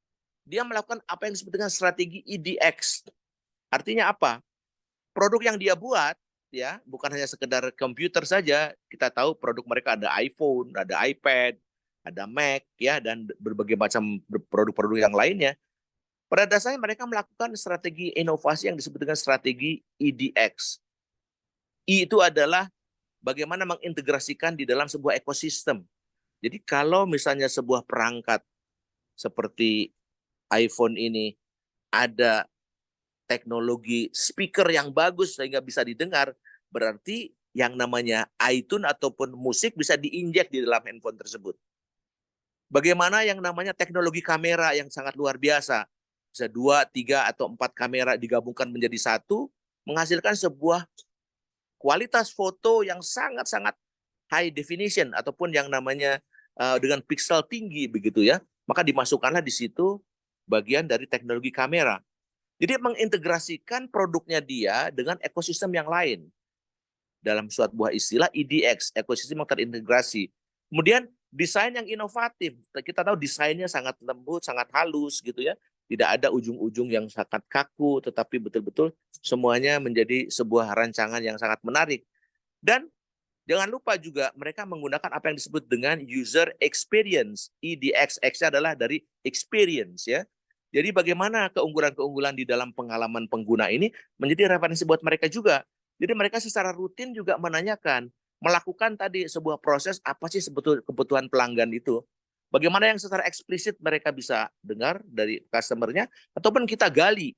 Dia melakukan apa yang disebut dengan strategi EDX. Artinya apa? Produk yang dia buat ya bukan hanya sekedar komputer saja. Kita tahu produk mereka ada iPhone, ada iPad, ada Mac ya dan berbagai macam produk-produk yang lainnya. Pada dasarnya mereka melakukan strategi inovasi yang disebut dengan strategi EDX. I itu adalah bagaimana mengintegrasikan di dalam sebuah ekosistem. Jadi kalau misalnya sebuah perangkat seperti iPhone ini ada teknologi speaker yang bagus sehingga bisa didengar, berarti yang namanya iTunes ataupun musik bisa diinjek di dalam handphone tersebut. Bagaimana yang namanya teknologi kamera yang sangat luar biasa, bisa 2, 3, atau 4 kamera digabungkan menjadi satu, menghasilkan sebuah kualitas foto yang sangat-sangat high definition ataupun yang namanya dengan pixel tinggi begitu ya. Maka dimasukkanlah di situ bagian dari teknologi kamera. Jadi mengintegrasikan produknya dia dengan ekosistem yang lain. Dalam suatu buah istilah EDX, ekosistem yang terintegrasi. Kemudian desain yang inovatif. Kita tahu desainnya sangat lembut, sangat halus gitu ya. Tidak ada ujung-ujung yang sangat kaku, tetapi betul-betul semuanya menjadi sebuah rancangan yang sangat menarik. Dan jangan lupa juga mereka menggunakan apa yang disebut dengan user experience. EDX, X-nya adalah dari experience ya. Jadi bagaimana keunggulan-keunggulan di dalam pengalaman pengguna ini menjadi referensi buat mereka juga. Jadi mereka secara rutin juga menanyakan, melakukan tadi sebuah proses apa sih sebetulnya kebutuhan pelanggan itu. Bagaimana yang secara eksplisit mereka bisa dengar dari customer-nya, ataupun kita gali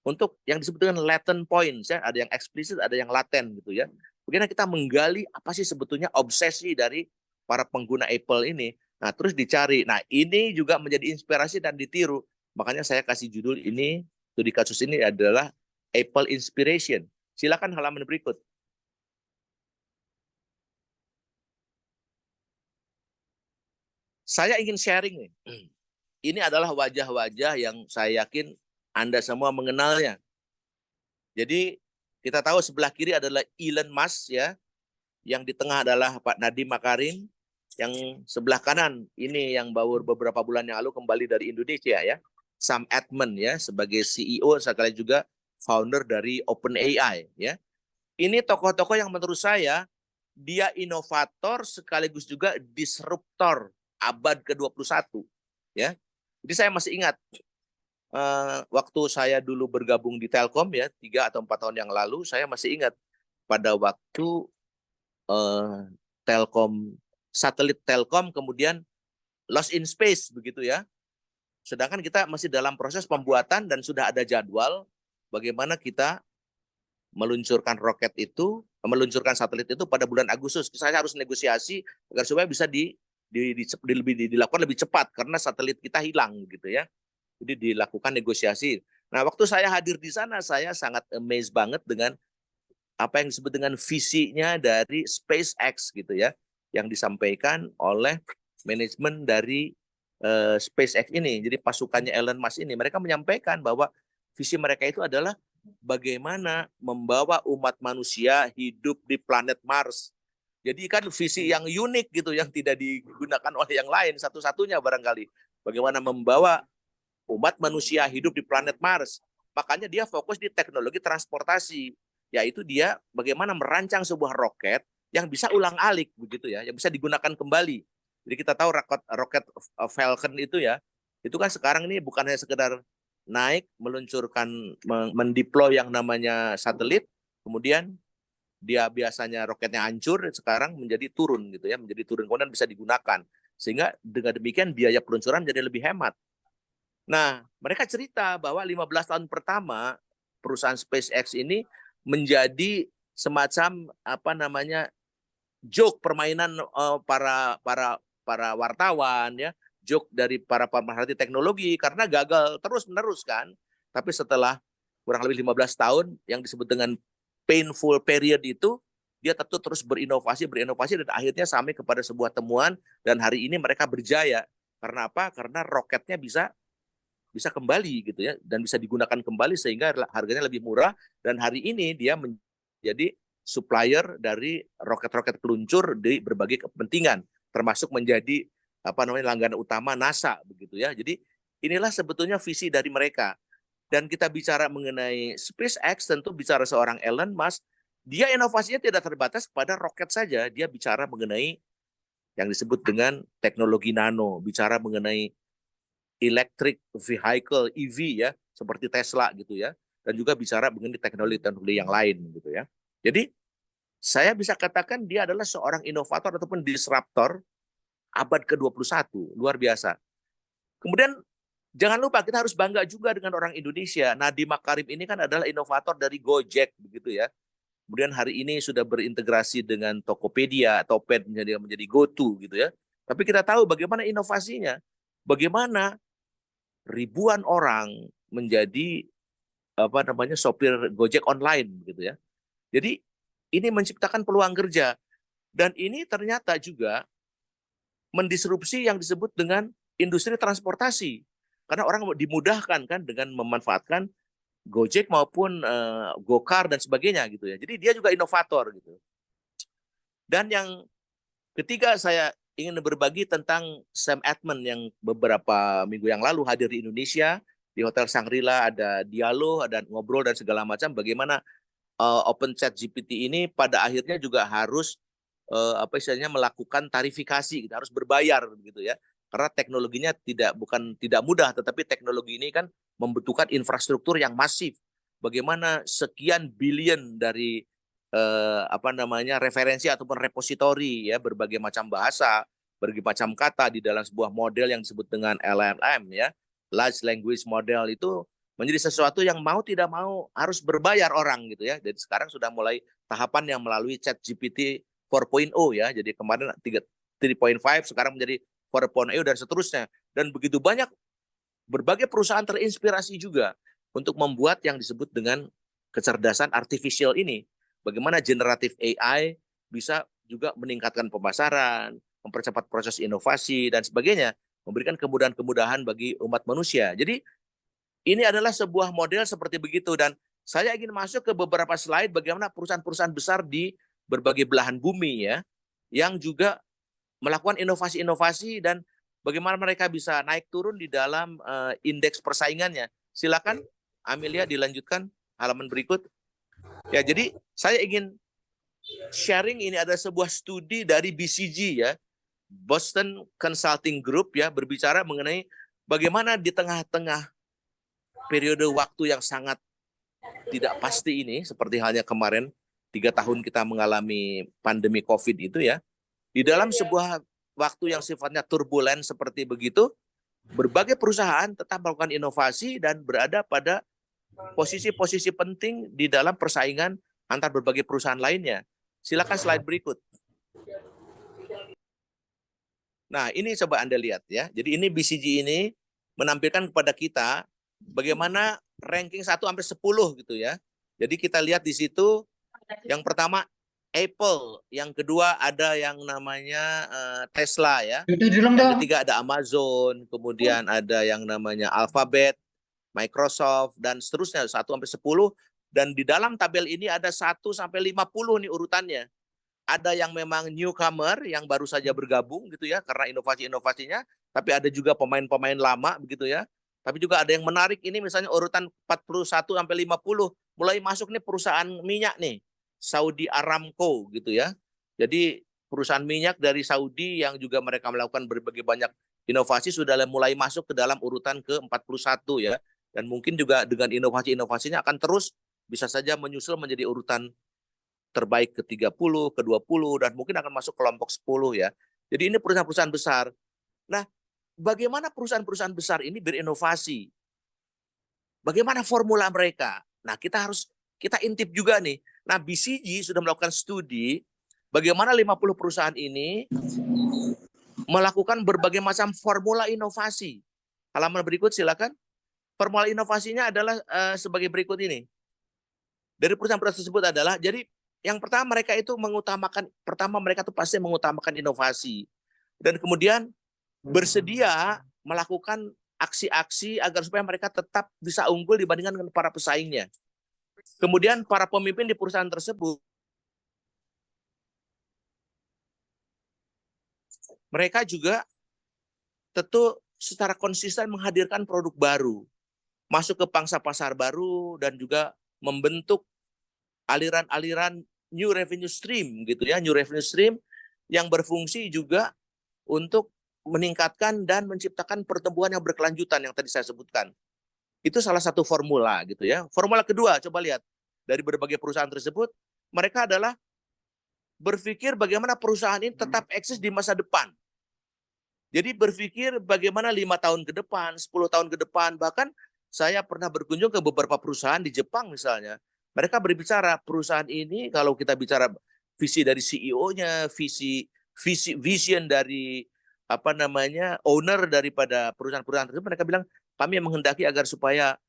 untuk yang disebut dengan latent points ya, ada yang eksplisit, ada yang laten gitu ya. Bagaimana kita menggali apa sih sebetulnya obsesi dari para pengguna Apple ini. Nah, terus dicari. Nah, ini juga menjadi inspirasi dan ditiru. Makanya saya kasih judul ini, studi kasus ini adalah Apple Inspiration. Silakan halaman berikut. Saya ingin sharing nih. Ini adalah wajah-wajah yang saya yakin Anda semua mengenalnya. Jadi kita tahu sebelah kiri adalah Elon Musk ya, yang di tengah adalah Pak Nadiem Makarim, yang sebelah kanan ini yang baru beberapa bulan yang lalu kembali dari Indonesia ya, Sam Altman ya sebagai CEO sekali juga founder dari OpenAI ya. Ini tokoh-tokoh yang menurut saya dia inovator sekaligus juga disruptor abad ke-21 ya. Jadi saya masih ingat waktu saya dulu bergabung di Telkom ya 3 atau 4 tahun yang lalu, saya masih ingat pada waktu Telkom, satelit Telkom kemudian lost in space begitu ya. Sedangkan kita masih dalam proses pembuatan dan sudah ada jadwal bagaimana kita meluncurkan roket itu, meluncurkan satelit itu pada bulan Agustus. Saya harus negosiasi agar supaya bisa dilakukan lebih cepat karena satelit kita hilang gitu ya. Jadi dilakukan negosiasi. Nah, waktu saya hadir di sana, saya sangat amazed banget dengan apa yang disebut dengan visinya dari SpaceX gitu ya, yang disampaikan oleh manajemen dari SpaceX ini. Jadi pasukannya Elon Musk ini, mereka menyampaikan bahwa visi mereka itu adalah bagaimana membawa umat manusia hidup di planet Mars. Jadi kan visi yang unik gitu, yang tidak digunakan oleh yang lain, satu-satunya barangkali. Bagaimana membawa umat manusia hidup di planet Mars. Makanya dia fokus di teknologi transportasi, yaitu dia bagaimana merancang sebuah roket yang bisa ulang-alik begitu ya, yang bisa digunakan kembali. Jadi kita tahu roket Falcon itu ya, itu kan sekarang ini bukan hanya sekedar naik, meluncurkan, mendeploy yang namanya satelit, kemudian dia biasanya roketnya hancur, sekarang menjadi turun gitu ya, menjadi turun kemudian bisa digunakan. Sehingga dengan demikian biaya peluncuran jadi lebih hemat. Nah, mereka cerita bahwa 15 tahun pertama perusahaan SpaceX ini menjadi semacam apa namanya joke permainan para wartawan ya, joke dari para pemerhati teknologi karena gagal terus-menerus kan. Tapi setelah kurang lebih 15 tahun yang disebut dengan painful period itu, dia tentu terus berinovasi dan akhirnya sampai kepada sebuah temuan dan hari ini mereka berjaya. Karena apa? Karena roketnya bisa kembali gitu ya dan bisa digunakan kembali sehingga harganya lebih murah dan hari ini dia menjadi supplier dari roket-roket peluncur di berbagai kepentingan termasuk menjadi langganan utama NASA begitu ya. Jadi inilah sebetulnya visi dari mereka. Dan kita bicara mengenai SpaceX, tentu bicara seorang Elon Musk, dia inovasinya tidak terbatas pada roket saja. Dia bicara mengenai yang disebut dengan teknologi nano, bicara mengenai electric vehicle EV ya, seperti Tesla gitu ya, dan juga bicara mengenai teknologi yang lain gitu ya. Jadi saya bisa katakan dia adalah seorang inovator ataupun disruptor abad ke-21, luar biasa. Kemudian jangan lupa kita harus bangga juga dengan orang Indonesia. Nadiem Makarim ini kan adalah inovator dari Gojek begitu ya. Kemudian hari ini sudah berintegrasi dengan Tokopedia, Topet menjadi GoTo gitu ya. Tapi kita tahu bagaimana inovasinya. Bagaimana ribuan orang menjadi sopir Gojek online gitu ya. Jadi ini menciptakan peluang kerja dan ini ternyata juga mendisrupsi yang disebut dengan industri transportasi. Karena orang dimudahkan kan dengan memanfaatkan Gojek maupun Gokar dan sebagainya gitu ya. Jadi dia juga inovator gitu. Dan yang ketiga saya ingin berbagi tentang Sam Altman yang beberapa minggu yang lalu hadir di Indonesia di Hotel Shangri-La, ada dialog, ada ngobrol dan segala macam bagaimana Open Chat GPT ini pada akhirnya juga harus melakukan tarifikasi, harus berbayar begitu ya. Karena teknologinya tidak mudah, tetapi teknologi ini kan membutuhkan infrastruktur yang masif. Bagaimana sekian billion dari referensi ataupun repositori ya berbagai macam bahasa, berbagai macam kata di dalam sebuah model yang disebut dengan LLM ya, large language model itu menjadi sesuatu yang mau tidak mau harus berbayar orang gitu ya. Jadi sekarang sudah mulai tahapan yang melalui ChatGPT 4.0 ya. Jadi kemarin 3.5 sekarang menjadi 4.0 dan seterusnya. Dan begitu banyak berbagai perusahaan terinspirasi juga untuk membuat yang disebut dengan kecerdasan artificial ini. Bagaimana generatif AI bisa juga meningkatkan pemasaran, mempercepat proses inovasi dan sebagainya, memberikan kemudahan-kemudahan bagi umat manusia. Jadi ini adalah sebuah model seperti begitu dan saya ingin masuk ke beberapa slide bagaimana perusahaan-perusahaan besar di berbagai belahan bumi ya yang juga melakukan inovasi-inovasi dan bagaimana mereka bisa naik turun di dalam indeks persaingannya. Silakan Amelia dilanjutkan halaman berikut. Ya, jadi saya ingin sharing ini ada sebuah studi dari BCG ya, Boston Consulting Group ya, berbicara mengenai bagaimana di tengah-tengah periode waktu yang sangat tidak pasti ini, seperti halnya kemarin 3 tahun kita mengalami pandemi COVID itu ya, di dalam sebuah waktu yang sifatnya turbulen seperti begitu, berbagai perusahaan tetap melakukan inovasi dan berada pada posisi-posisi penting di dalam persaingan antar berbagai perusahaan lainnya. Silakan slide berikut. Nah, ini coba Anda lihat ya. Jadi ini BCG ini menampilkan kepada kita bagaimana ranking 1 sampai 10 gitu ya. Jadi kita lihat di situ yang pertama Apple, yang kedua ada yang namanya Tesla ya. Yang ketiga ada Amazon, kemudian ada yang namanya Alphabet, Microsoft dan seterusnya 1 sampai 10 dan di dalam tabel ini ada 1 sampai 50 nih urutannya. Ada yang memang newcomer yang baru saja bergabung gitu ya karena inovasi-inovasinya, tapi ada juga pemain-pemain lama begitu ya. Tapi juga ada yang menarik ini misalnya urutan 41 sampai 50 mulai masuk nih perusahaan minyak nih, Saudi Aramco gitu ya. Jadi perusahaan minyak dari Saudi yang juga mereka melakukan berbagai banyak inovasi sudah mulai masuk ke dalam urutan ke-41 ya. Dan mungkin juga dengan inovasi-inovasinya akan terus bisa saja menyusul menjadi urutan terbaik ke-30, ke-20, dan mungkin akan masuk kelompok 10 ya. Jadi ini perusahaan-perusahaan besar. Nah, bagaimana perusahaan-perusahaan besar ini berinovasi? Bagaimana formula mereka? Nah, kita intip juga nih. Nah, BCG sudah melakukan studi bagaimana 50 perusahaan ini melakukan berbagai macam formula inovasi. Halaman berikut silakan. Formula inovasinya adalah sebagai berikut ini. Dari perusahaan-perusahaan tersebut adalah, jadi yang pertama mereka itu mereka tuh pasti mengutamakan inovasi. Dan kemudian bersedia melakukan aksi-aksi agar supaya mereka tetap bisa unggul dibandingkan dengan para pesaingnya. Kemudian para pemimpin di perusahaan tersebut, mereka juga tentu secara konsisten menghadirkan produk baru, masuk ke pangsa pasar baru, dan juga membentuk aliran-aliran new revenue stream gitu ya, new revenue stream yang berfungsi juga untuk meningkatkan dan menciptakan pertumbuhan yang berkelanjutan yang tadi saya sebutkan. Itu salah satu formula gitu ya. Formula kedua, coba lihat dari berbagai perusahaan tersebut, mereka adalah berpikir bagaimana perusahaan ini tetap eksis di masa depan. Jadi berpikir bagaimana 5 tahun ke depan, 10 tahun ke depan, bahkan saya pernah berkunjung ke beberapa perusahaan di Jepang misalnya. Mereka berbicara perusahaan ini, kalau kita bicara visi dari CEO-nya, vision dari owner daripada perusahaan-perusahaan tersebut, mereka bilang kami menghendaki agar supaya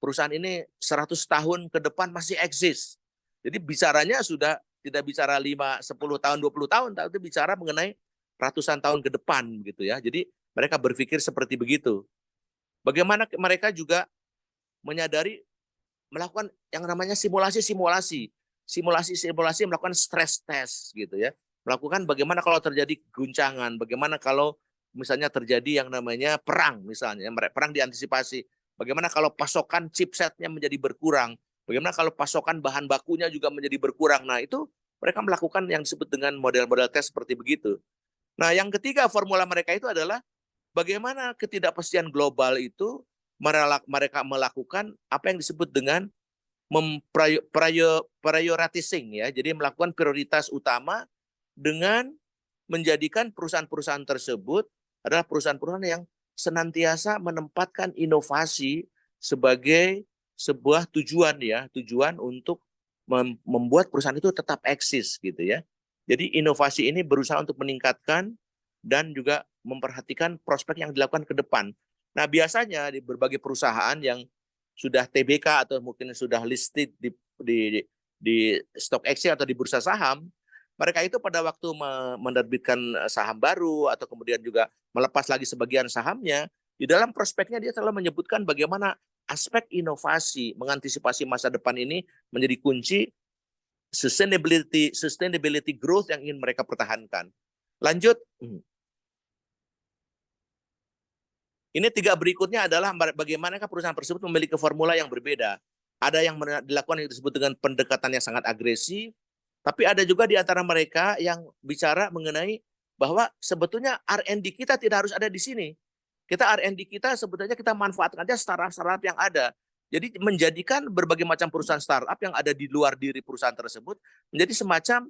perusahaan ini 100 tahun ke depan masih eksis. Jadi bicaranya sudah tidak bicara 5, 10 tahun, 20 tahun, tapi bicara mengenai ratusan tahun ke depan gitu ya. Jadi mereka berpikir seperti begitu. Bagaimana mereka juga menyadari melakukan yang namanya simulasi melakukan stress test gitu ya. Melakukan bagaimana kalau terjadi guncangan, bagaimana kalau misalnya terjadi yang namanya perang misalnya, perang diantisipasi. Bagaimana kalau pasokan chipsetnya menjadi berkurang, bagaimana kalau pasokan bahan bakunya juga menjadi berkurang. Nah, itu mereka melakukan yang disebut dengan model-model tes seperti begitu. Nah, yang ketiga formula mereka itu adalah bagaimana ketidakpastian global itu mereka melakukan apa yang disebut dengan prioritizing ya. Jadi melakukan prioritas utama dengan menjadikan perusahaan-perusahaan tersebut adalah perusahaan-perusahaan yang senantiasa menempatkan inovasi sebagai sebuah tujuan ya, tujuan untuk membuat perusahaan itu tetap eksis gitu ya. Jadi inovasi ini berusaha untuk meningkatkan dan juga memperhatikan prospek yang dilakukan ke depan. Nah, biasanya di berbagai perusahaan yang sudah TBK atau mungkin sudah listed di stock exchange atau di bursa saham, mereka itu pada waktu menerbitkan saham baru atau kemudian juga melepas lagi sebagian sahamnya, di dalam prospeknya dia selalu menyebutkan bagaimana aspek inovasi mengantisipasi masa depan ini menjadi kunci sustainability growth yang ingin mereka pertahankan. Lanjut. Ini 3 berikutnya adalah bagaimanakah perusahaan tersebut memiliki formula yang berbeda. Ada yang dilakukan yang disebut dengan pendekatan yang sangat agresif, tapi ada juga di antara mereka yang bicara mengenai bahwa sebetulnya R&D kita tidak harus ada di sini. R&D kita sebetulnya kita manfaatkan aja startup yang ada. Jadi menjadikan berbagai macam perusahaan startup yang ada di luar diri perusahaan tersebut menjadi semacam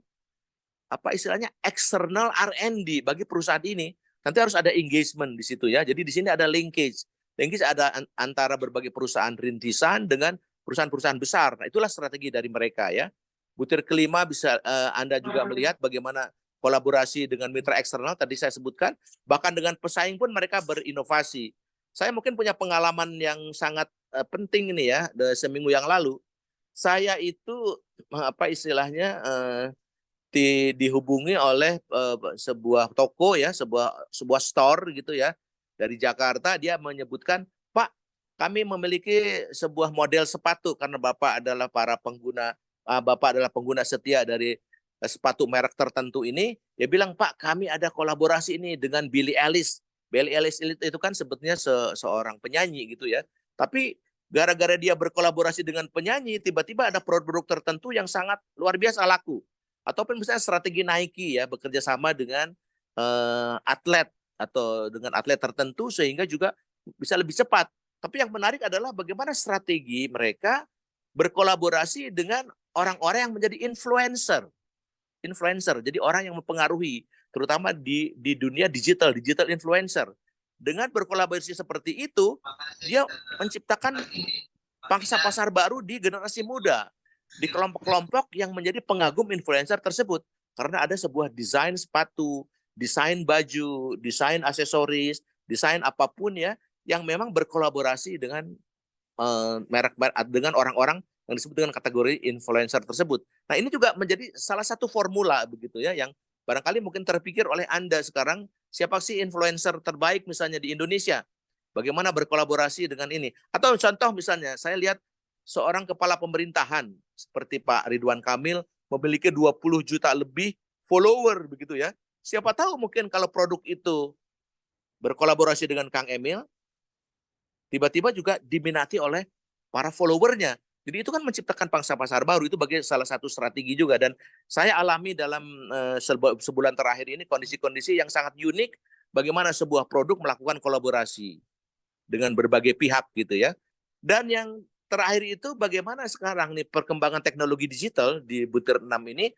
istilahnya external R&D bagi perusahaan ini. Nanti harus ada engagement di situ ya. Jadi di sini ada linkage. Linkage ada antara berbagai perusahaan rintisan dengan perusahaan-perusahaan besar. Nah, itulah strategi dari mereka ya. Butir kelima bisa Anda juga melihat bagaimana kolaborasi dengan mitra eksternal tadi saya sebutkan. Bahkan dengan pesaing pun mereka berinovasi. Saya mungkin punya pengalaman yang sangat penting ini ya, seminggu yang lalu. Saya itu dihubungi oleh sebuah toko ya, sebuah store gitu ya dari Jakarta. Dia menyebutkan, Pak, kami memiliki sebuah model sepatu karena Bapak adalah pengguna setia dari sepatu merek tertentu ini. Dia bilang, Pak, kami ada kolaborasi ini dengan Billie Eilish. Billie Eilish itu kan sebetulnya seorang penyanyi gitu ya. Tapi gara-gara dia berkolaborasi dengan penyanyi, tiba-tiba ada produk tertentu yang sangat luar biasa laku. Ataupun misalnya strategi Nike ya, bekerja sama dengan atlet atau dengan atlet tertentu sehingga juga bisa lebih cepat. Tapi yang menarik adalah bagaimana strategi mereka berkolaborasi dengan orang-orang yang menjadi influencer. Jadi orang yang mempengaruhi, terutama di dunia digital influencer. Dengan berkolaborasi seperti itu, dia menciptakan pangsa pasar baru di generasi muda, di kelompok-kelompok yang menjadi pengagum influencer tersebut. Karena ada sebuah desain sepatu, desain baju, desain aksesoris, desain apapun ya, yang memang berkolaborasi dengan merek-merek dengan orang-orang yang disebut dengan kategori influencer tersebut. Nah, ini juga menjadi salah satu formula begitu ya yang barangkali mungkin terpikir oleh Anda sekarang, siapa sih influencer terbaik misalnya di Indonesia? Bagaimana berkolaborasi dengan ini? Atau contoh misalnya, saya lihat seorang kepala pemerintahan seperti Pak Ridwan Kamil memiliki 20 juta lebih follower begitu ya. Siapa tahu mungkin kalau produk itu berkolaborasi dengan Kang Emil, tiba-tiba juga diminati oleh para followernya. Jadi itu kan menciptakan pangsa pasar baru, itu bagi salah satu strategi juga. Dan saya alami dalam sebulan terakhir ini kondisi-kondisi yang sangat unik, bagaimana sebuah produk melakukan kolaborasi dengan berbagai pihak gitu ya. Dan yang terakhir itu bagaimana sekarang nih perkembangan teknologi digital di butir 6 ini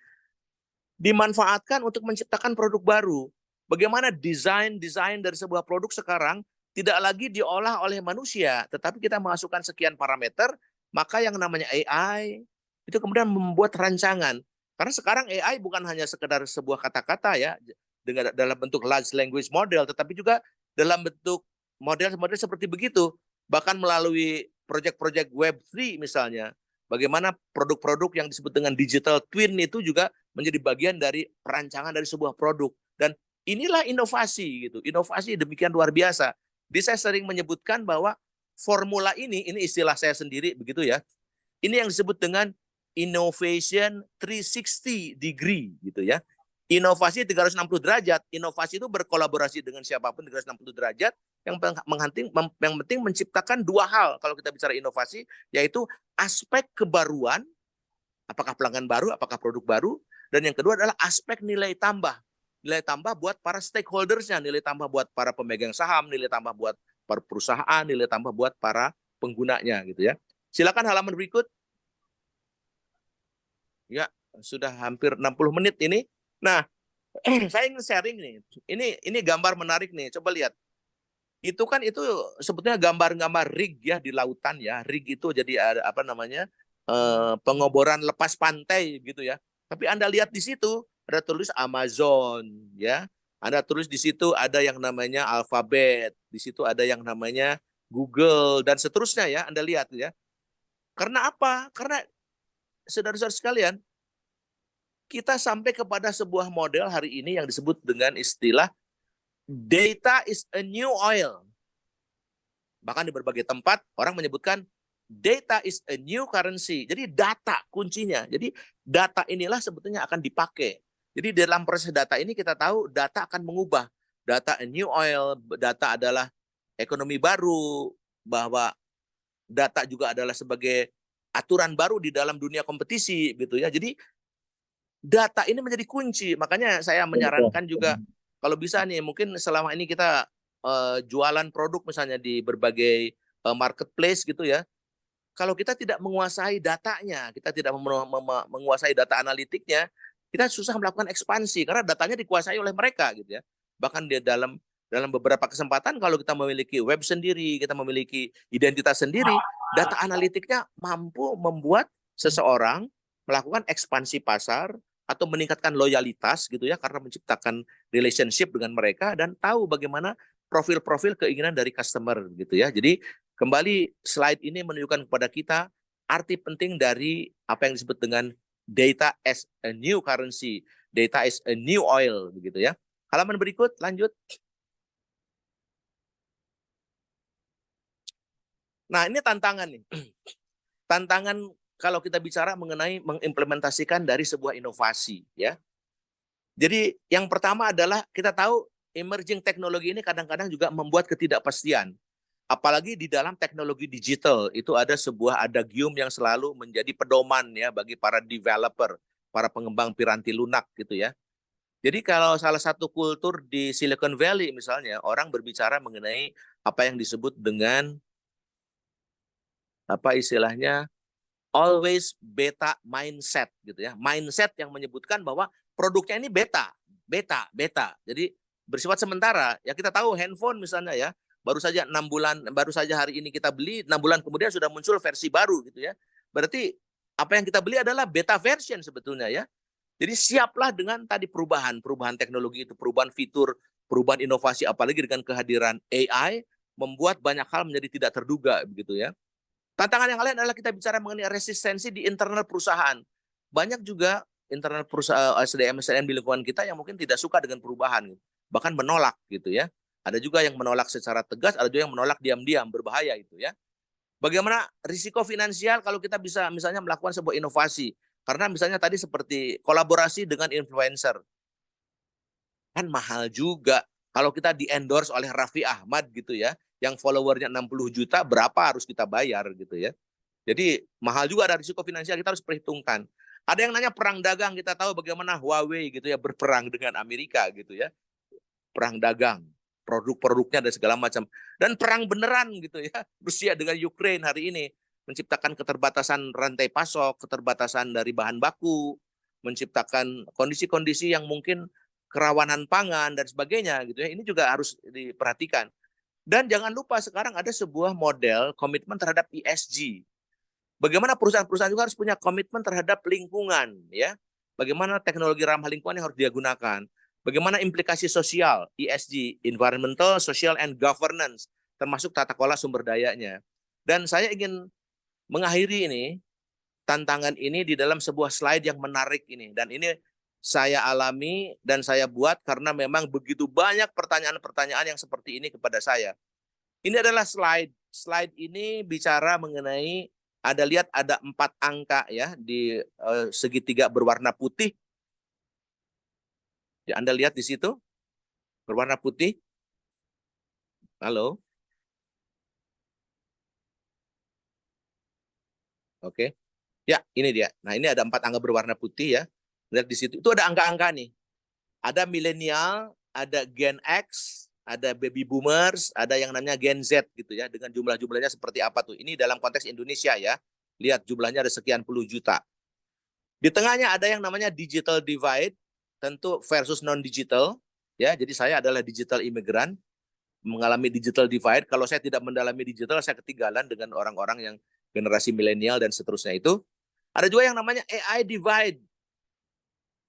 dimanfaatkan untuk menciptakan produk baru. Bagaimana desain dari sebuah produk sekarang tidak lagi diolah oleh manusia, tetapi kita masukkan sekian parameter, maka yang namanya AI itu kemudian membuat rancangan. Karena sekarang AI bukan hanya sekedar sebuah kata-kata ya, dengan dalam bentuk large language model, tetapi juga dalam bentuk model-model seperti begitu. Bahkan melalui proyek-proyek Web3 misalnya, bagaimana produk-produk yang disebut dengan digital twin itu juga menjadi bagian dari perancangan dari sebuah produk. Dan inilah inovasi gitu. Inovasi demikian luar biasa. Jadi saya sering menyebutkan bahwa formula ini istilah saya sendiri begitu ya. Ini yang disebut dengan innovation 360 degree gitu ya. Inovasi 360 derajat. Inovasi itu berkolaborasi dengan siapapun 360 derajat. Yang penting menciptakan dua hal kalau kita bicara inovasi, yaitu aspek kebaruan, apakah pelanggan baru, apakah produk baru, dan yang kedua adalah aspek nilai tambah. Nilai tambah buat para stakeholders-nya, nilai tambah buat para pemegang saham, nilai tambah buat para perusahaan, nilai tambah buat para penggunanya gitu ya. Silakan halaman berikut. Ya, sudah hampir 60 menit ini. Nah, saya ingin sharing nih. Ini gambar menarik nih. Coba lihat. Itu kan itu sebetulnya gambar-gambar rig ya di lautan ya. Rig itu jadi apa namanya? Pengoboran lepas pantai gitu ya. Tapi Anda lihat di situ ada tulis Amazon ya. Anda tulis di situ ada yang namanya Alphabet, di situ ada yang namanya Google dan seterusnya ya. Anda lihat ya. Karena apa? Karena saudara-saudara sekalian, kita sampai kepada sebuah model hari ini yang disebut dengan istilah data is a new oil. Bahkan di berbagai tempat orang menyebutkan data is a new currency. Jadi data kuncinya. Jadi data inilah sebetulnya akan dipakai. Jadi dalam proses data ini kita tahu data akan mengubah. Data a new oil, data adalah ekonomi baru, bahwa data juga adalah sebagai aturan baru di dalam dunia kompetisi gitu ya. Jadi data ini menjadi kunci. Makanya saya menyarankan juga kalau bisa nih mungkin selama ini kita jualan produk misalnya di berbagai marketplace gitu ya. Kalau kita tidak menguasai datanya, kita tidak menguasai data analitiknya, kita susah melakukan ekspansi karena datanya dikuasai oleh mereka gitu ya. Bahkan di dalam beberapa kesempatan kalau kita memiliki web sendiri, kita memiliki identitas sendiri, data analitiknya mampu membuat seseorang melakukan ekspansi pasar atau meningkatkan loyalitas gitu ya karena menciptakan relationship dengan mereka dan tahu bagaimana profil-profil keinginan dari customer gitu ya. Jadi kembali slide ini menunjukkan kepada kita arti penting dari apa yang disebut dengan data as a new currency, data as a new oil begitu ya. Halaman berikut lanjut. Nah, ini tantangan nih. Tantangan kalau kita bicara mengenai mengimplementasikan dari sebuah inovasi ya. Jadi yang pertama adalah kita tahu emerging teknologi ini kadang-kadang juga membuat ketidakpastian. Apalagi di dalam teknologi digital itu ada sebuah adagium yang selalu menjadi pedoman ya bagi para developer, para pengembang piranti lunak gitu ya. Jadi kalau salah satu kultur di Silicon Valley misalnya orang berbicara mengenai apa yang disebut dengan apa istilahnya always beta mindset gitu ya. Mindset yang menyebutkan bahwa produknya ini beta. Jadi bersifat sementara. Ya kita tahu handphone misalnya ya, baru saja 6 bulan, baru saja hari ini kita beli, 6 bulan kemudian sudah muncul versi baru gitu ya. Berarti apa yang kita beli adalah beta version sebetulnya ya. Jadi siaplah dengan tadi perubahan teknologi itu, perubahan fitur, perubahan inovasi, apalagi dengan kehadiran AI, membuat banyak hal menjadi tidak terduga begitu ya. Tantangan yang lain adalah kita bicara mengenai resistensi di internal perusahaan. Banyak juga internal perusahaan SDM di lingkungan kita yang mungkin tidak suka dengan perubahan, bahkan menolak gitu ya. Ada juga yang menolak secara tegas, ada juga yang menolak diam-diam, berbahaya itu ya. Bagaimana risiko finansial kalau kita bisa misalnya melakukan sebuah inovasi? Karena misalnya tadi seperti kolaborasi dengan influencer. Kan mahal juga. Kalau kita di-endorse oleh Raffi Ahmad gitu ya, yang followernya 60 juta, berapa harus kita bayar gitu ya. Jadi mahal juga, ada risiko finansial, kita harus perhitungkan. Ada yang nanya perang dagang, kita tahu bagaimana Huawei gitu ya berperang dengan Amerika gitu ya. Perang dagang, produk-produknya dan segala macam. Dan perang beneran gitu ya. Rusia dengan Ukraine hari ini menciptakan keterbatasan rantai pasok, keterbatasan dari bahan baku, menciptakan kondisi-kondisi yang mungkin kerawanan pangan dan sebagainya gitu ya. Ini juga harus diperhatikan. Dan jangan lupa sekarang ada sebuah model komitmen terhadap ESG. Bagaimana perusahaan-perusahaan juga harus punya komitmen terhadap lingkungan ya. Bagaimana teknologi ramah lingkungan yang harus dia gunakan. Bagaimana implikasi sosial, ESG, environmental, social and governance, termasuk tata kelola sumber dayanya. Dan saya ingin mengakhiri ini tantangan ini di dalam sebuah slide yang menarik ini, dan ini saya alami dan saya buat karena memang begitu banyak pertanyaan-pertanyaan yang seperti ini kepada saya. Ini adalah slide ini bicara mengenai lihat ada 4 angka ya di segitiga berwarna putih. Ya, Anda lihat di situ berwarna putih. Halo. Oke. Ya, ini dia. Nah, ini ada 4 angka berwarna putih ya. Lihat di situ. Itu ada angka-angka nih. Ada milenial, ada Gen X, ada baby boomers, ada yang namanya Gen Z gitu ya. Dengan jumlah-jumlahnya seperti apa tuh. Ini dalam konteks Indonesia ya. Lihat jumlahnya ada sekian puluh juta. Di tengahnya ada yang namanya digital divide, tentu versus non-digital. Ya, jadi saya adalah digital imigran, mengalami digital divide. Kalau saya tidak mendalami digital, saya ketinggalan dengan orang-orang yang generasi milenial dan seterusnya itu. Ada juga yang namanya AI divide.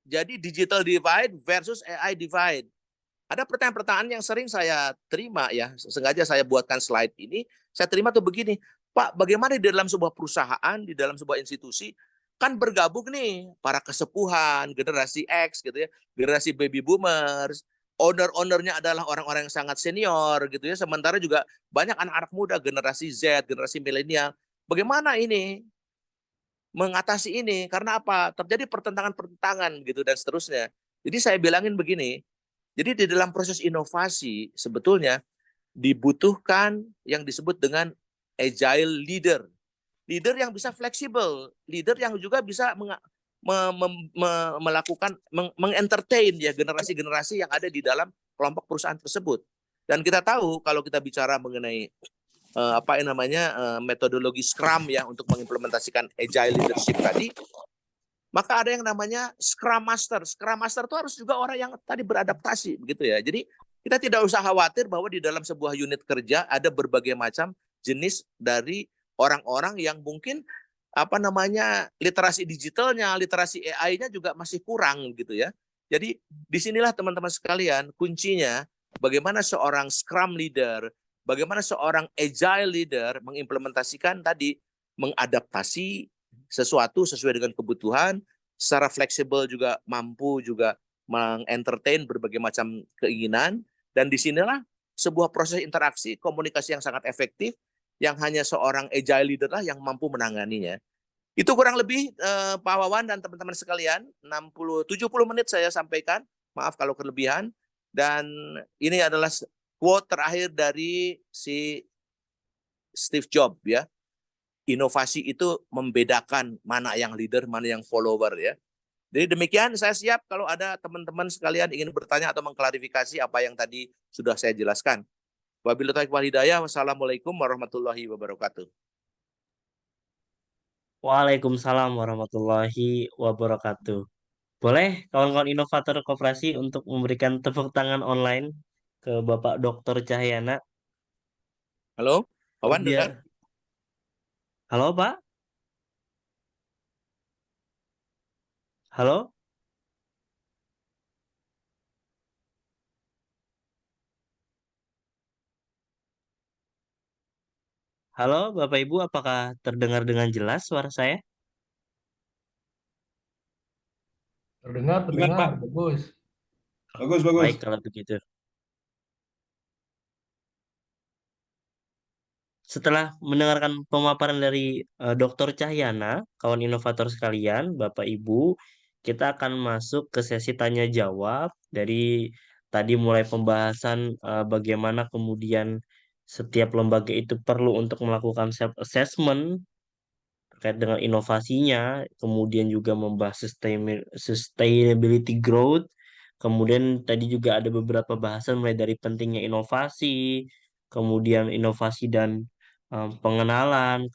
Jadi digital divide versus AI divide. Ada pertanyaan-pertanyaan yang sering saya terima ya, sengaja saya buatkan slide ini. Saya terima tuh begini, Pak, bagaimana di dalam sebuah perusahaan, di dalam sebuah institusi, kan bergabung nih para kesepuhan, generasi X gitu ya, generasi baby boomers, owner-ownernya adalah orang-orang yang sangat senior gitu ya, sementara juga banyak anak-anak muda, generasi Z, generasi milenial. Bagaimana ini mengatasi ini? Karena apa? Terjadi pertentangan-pertentangan gitu dan seterusnya. Jadi saya bilangin begini, jadi di dalam proses inovasi sebetulnya dibutuhkan yang disebut dengan agile leader. Leader yang bisa fleksibel, leader yang juga bisa melakukan mengentertain ya generasi-generasi yang ada di dalam kelompok perusahaan tersebut. Dan kita tahu kalau kita bicara mengenai metodologi Scrum ya untuk mengimplementasikan agile leadership tadi, maka ada yang namanya Scrum Master. Scrum Master itu harus juga orang yang tadi beradaptasi begitu ya. Jadi kita tidak usah khawatir bahwa di dalam sebuah unit kerja ada berbagai macam jenis dari orang-orang yang mungkin literasi digitalnya, literasi AI-nya juga masih kurang gitu ya. Jadi disinilah teman-teman sekalian kuncinya bagaimana seorang Scrum leader, bagaimana seorang agile leader mengimplementasikan tadi, mengadaptasi sesuatu sesuai dengan kebutuhan, secara fleksibel juga mampu juga mengentertain berbagai macam keinginan, dan disinilah sebuah proses interaksi, komunikasi yang sangat efektif, yang hanya seorang agile leader lah yang mampu menanganinya. Itu kurang lebih Pak Wawan dan teman-teman sekalian, 70 menit saya sampaikan, maaf kalau kelebihan, dan ini adalah quote terakhir dari si Steve Jobs ya. Inovasi itu membedakan mana yang leader, mana yang follower ya. Jadi demikian, saya siap kalau ada teman-teman sekalian ingin bertanya atau mengklarifikasi apa yang tadi sudah saya jelaskan. Wabillahi taufiq wal hidayah. Wassalamualaikum warahmatullahi wabarakatuh. Waalaikumsalam warahmatullahi wabarakatuh. Boleh kawan-kawan inovator koperasi untuk memberikan tepuk tangan online ke Bapak Dr. Cahyana Halo, Wawan dengar? biar halo Pak, halo. Halo Bapak Ibu, apakah terdengar dengan jelas suara saya? Terdengar, Dengar, terdengar, Pak. bagus. Bagus, bagus. Baik kalau begitu. Setelah mendengarkan pemaparan dari Dr. Cahyana, kawan inovator sekalian, Bapak Ibu, kita akan masuk ke sesi tanya jawab dari tadi mulai pembahasan bagaimana kemudian setiap lembaga itu perlu untuk melakukan self assessment terkait dengan inovasinya, kemudian juga membahas sustainability growth, kemudian tadi juga ada beberapa bahasan mulai dari pentingnya inovasi, kemudian inovasi dan pengenalan,